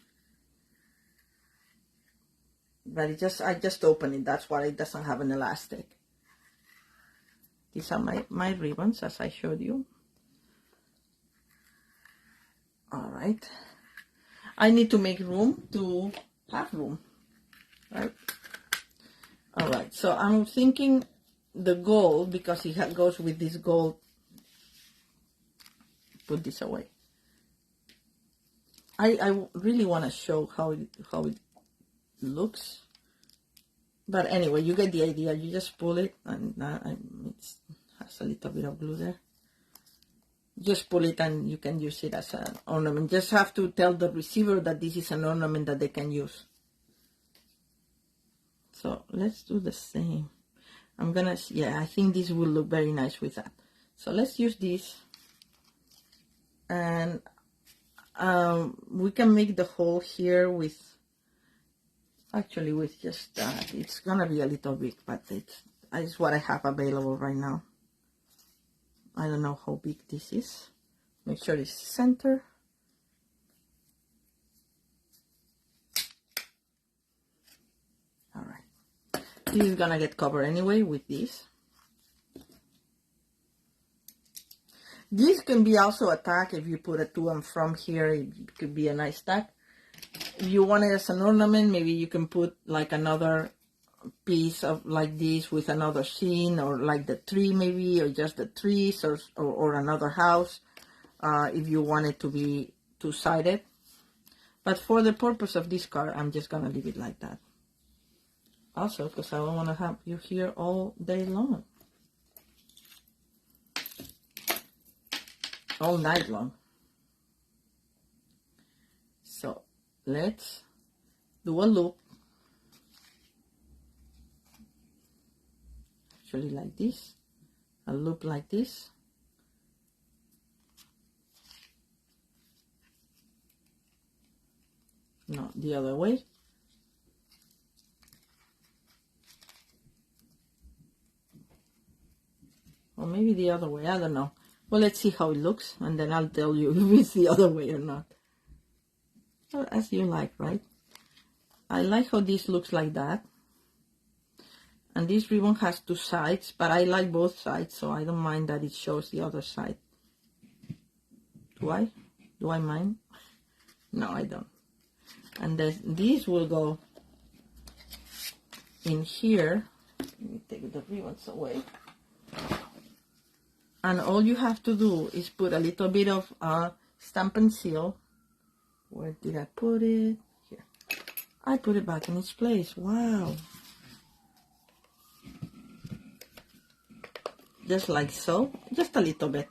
But I just opened it, that's why it doesn't have an elastic. These are my ribbons, as I showed you. All right. I need to make room to have room, right? All right, so I'm thinking the gold, because it goes with this gold. Put this away. I really want to show how it looks. But anyway, you get the idea. You just pull it, and it has a little bit of glue there. Just pull it and you can use it as an ornament. Just have to tell the receiver that this is an ornament that they can use. So let's do the same. Yeah, I think this will look very nice with that. So let's use this. And we can make the hole here with, actually with just that. It's gonna be a little big, but it's what I have available right now. I don't know how big this is. Make sure it's center. All right. This is gonna get covered anyway with this. This can be also a tag. If you put a to and from here, it could be a nice tag. If you want it as an ornament, maybe you can put like another piece of like this with another scene, or like the tree maybe, or just the trees, or another house, if you want it to be two-sided. But for the purpose of this card, I'm just gonna leave it like that. Also, because I don't want to have you here all day long, all night long. So let's do a loop. Actually like this, a loop like this. No, the other way. Or maybe the other way, I don't know. Well, let's see how it looks, and then I'll tell you if it's the other way or not. Well, as you like, right? I like how this looks like that. And this ribbon has two sides, but I like both sides, so I don't mind that it shows the other side. Do I? Do I mind? No, I don't. And this will go in here. Let me take the ribbons away. And all you have to do is put a little bit of stamp and seal. Where did I put it? Here. I put it back in its place. Wow. Just like so. Just a little bit.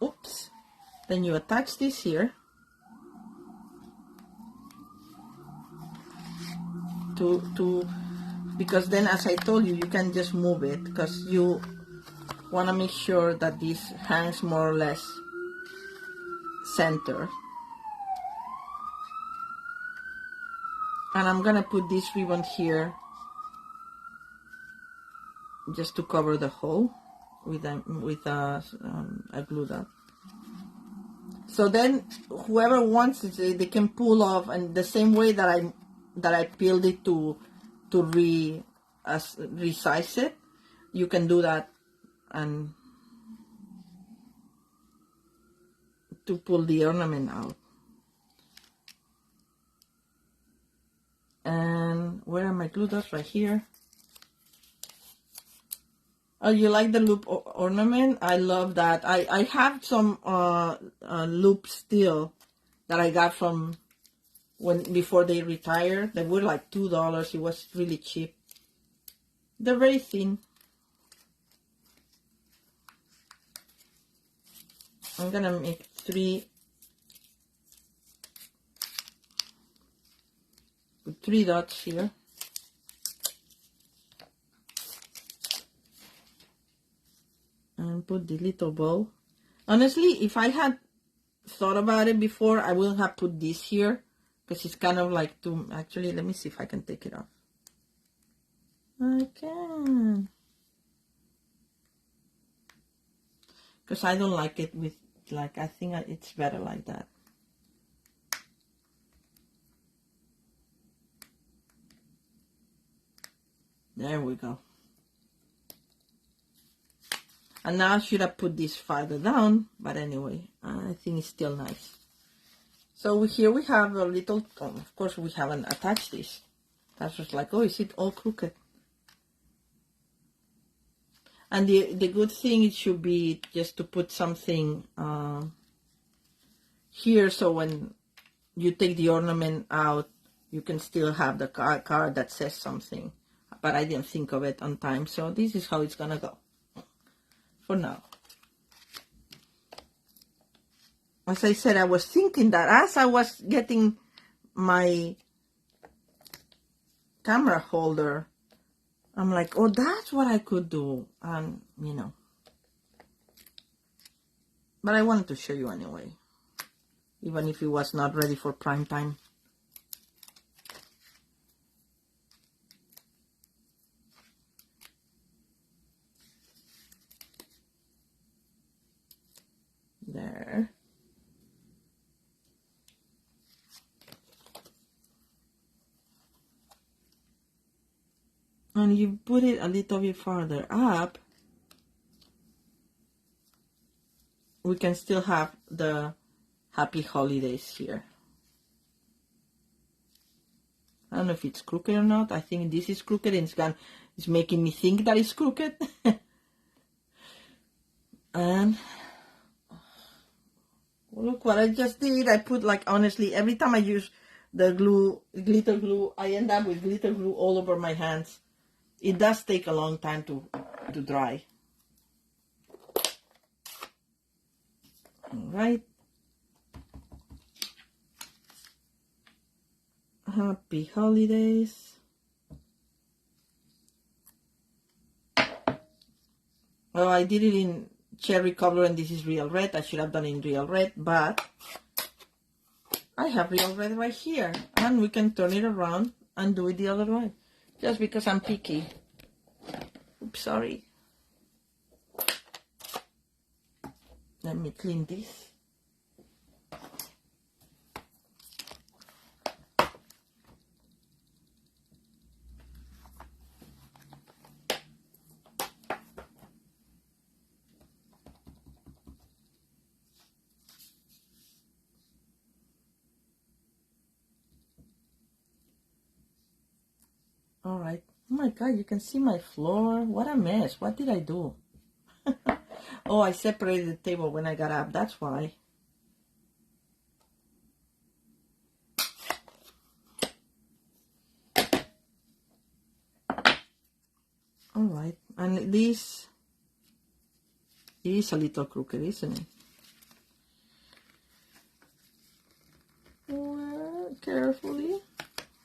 Oops. Then you attach this here. Because then, as I told you, you can just move it, because you want to make sure that this hangs more or less center. And I'm gonna put this ribbon here just to cover the hole with a glue dot. So then whoever wants it, they can pull off, and the same way that I peeled it to resize it, you can do that, and to pull the ornament out. And where are my glue dots? Right here. Oh, you like the loop ornament? I love that. I have some loops still that I got from before they retired. They were like $2. It was really cheap. They're very thin. I'm gonna make three dots here. And put the little bow. Honestly, if I had thought about it before, I will have put this here, because it's kind of like too. Actually, let me see if I can take it off. I can, because I don't like it with, like, I think it's better like that. There we go. And now I should have put this farther down, but anyway, I think it's still nice. So here we have a little, of course we haven't attached this. That's just like, oh, is it all crooked? And the good thing, it should be just to put something here, so when you take the ornament out, you can still have the card that says something. But I didn't think of it on time, so this is how it's gonna go for now. As I said, I was thinking that as I was getting my camera holder, I'm like, oh, that's what I could do. And, you know. But I wanted to show you anyway. Even if it was not ready for prime time. There. And you put it a little bit farther up, we can still have the happy holidays here. I don't know if it's crooked or not. I think this is crooked, and it's making me think that it's crooked. And look what I just did. I put, like, honestly, every time I use the glue, glitter glue, I end up with glitter glue all over my hands. It does take a long time to dry. All right. Happy holidays. Well, I did it in cherry color, and this is real red. I should have done it in real red, but I have real red right here, and we can turn it around and do it the other way, just because I'm picky. Oops, sorry. Let me clean this. All right. Oh my God, you can see my floor. What a mess. What did I do? Oh, I separated the table when I got up. That's why. All right. And this is a little crooked, isn't it? Well, carefully.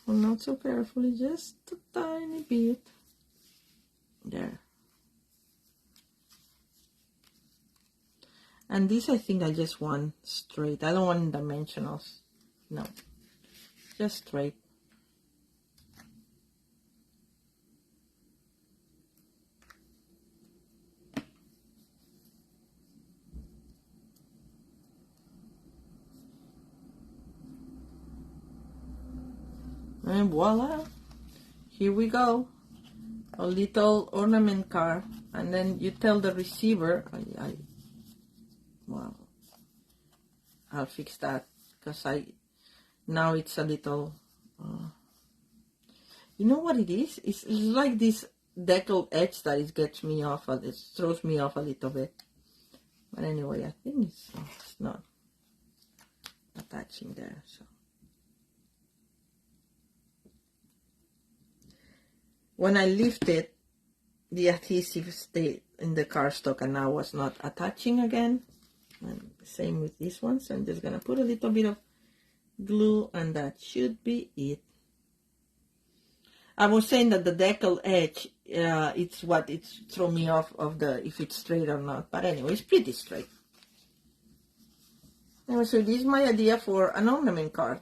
Well, not so carefully. Just a tiny bit. There. And this, I think I just want straight. I don't want dimensionals. No. Just straight. And voila. Here we go. A little ornament card. And then you tell the receiver. Wow. I'll fix that. Because now it's a little... you know what it is? It's like this deckled edge that it gets me off. It throws me off a little bit. But anyway, I think it's not attaching there. So when I lift it, the adhesive stayed in the cardstock and now was not attaching again. And same with this one. So I'm just gonna put a little bit of glue, and that should be it. I was saying that the decal edge, it's what it's throw me off of the if it's straight or not. But anyway, it's pretty straight. Anyway, so this is my idea for an ornament card.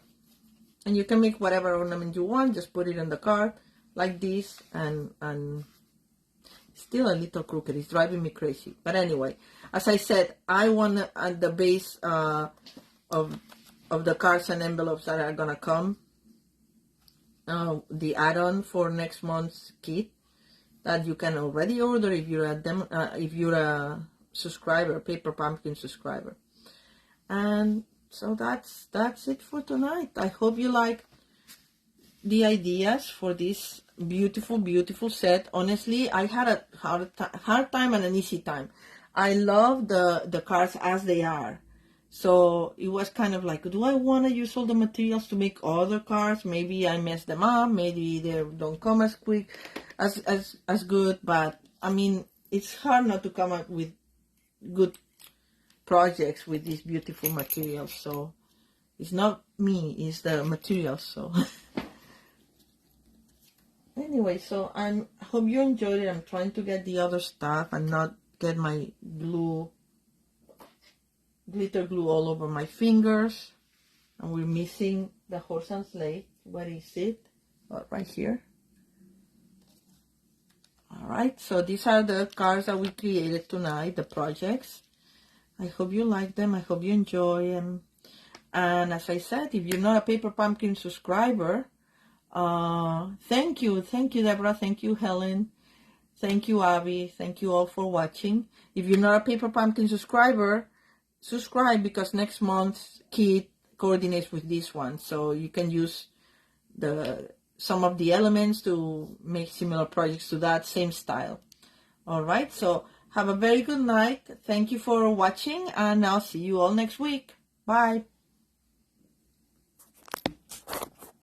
And you can make whatever ornament you want, just put it on the card like this, and still a little crooked. It's driving me crazy. But anyway, as I said, I want at the base of the cards and envelopes that are gonna come, the add-on for next month's kit that you can already order if you're a subscriber, Paper Pumpkin subscriber. And so that's it for tonight. I hope you like the ideas for this beautiful, beautiful set. Honestly, I had a hard time and an easy time. I love the cards as they are. So it was kind of like, do I want to use all the materials to make other cards? Maybe I mess them up. Maybe they don't come as quick, as good. But I mean, it's hard not to come up with good projects with these beautiful materials. So it's not me, it's the materials. So anyway, so I hope you enjoyed it. I'm trying to get the other stuff and not get my glitter glue all over my fingers. And we're missing the horse and sleigh. Where is it? Oh, right here. All right, so these are the cards that we created tonight, the projects. I hope you like them. I hope you enjoy them. And as I said, if you're not a Paper Pumpkin subscriber, thank you, Deborah. Thank you, Helen. Thank you, Abby. Thank you all for watching. If you're not a Paper Pumpkin subscriber, subscribe, because next month's kit coordinates with this one. So you can use some of the elements to make similar projects to that same style. All right, so have a very good night. Thank you for watching, and I'll see you all next week. Bye.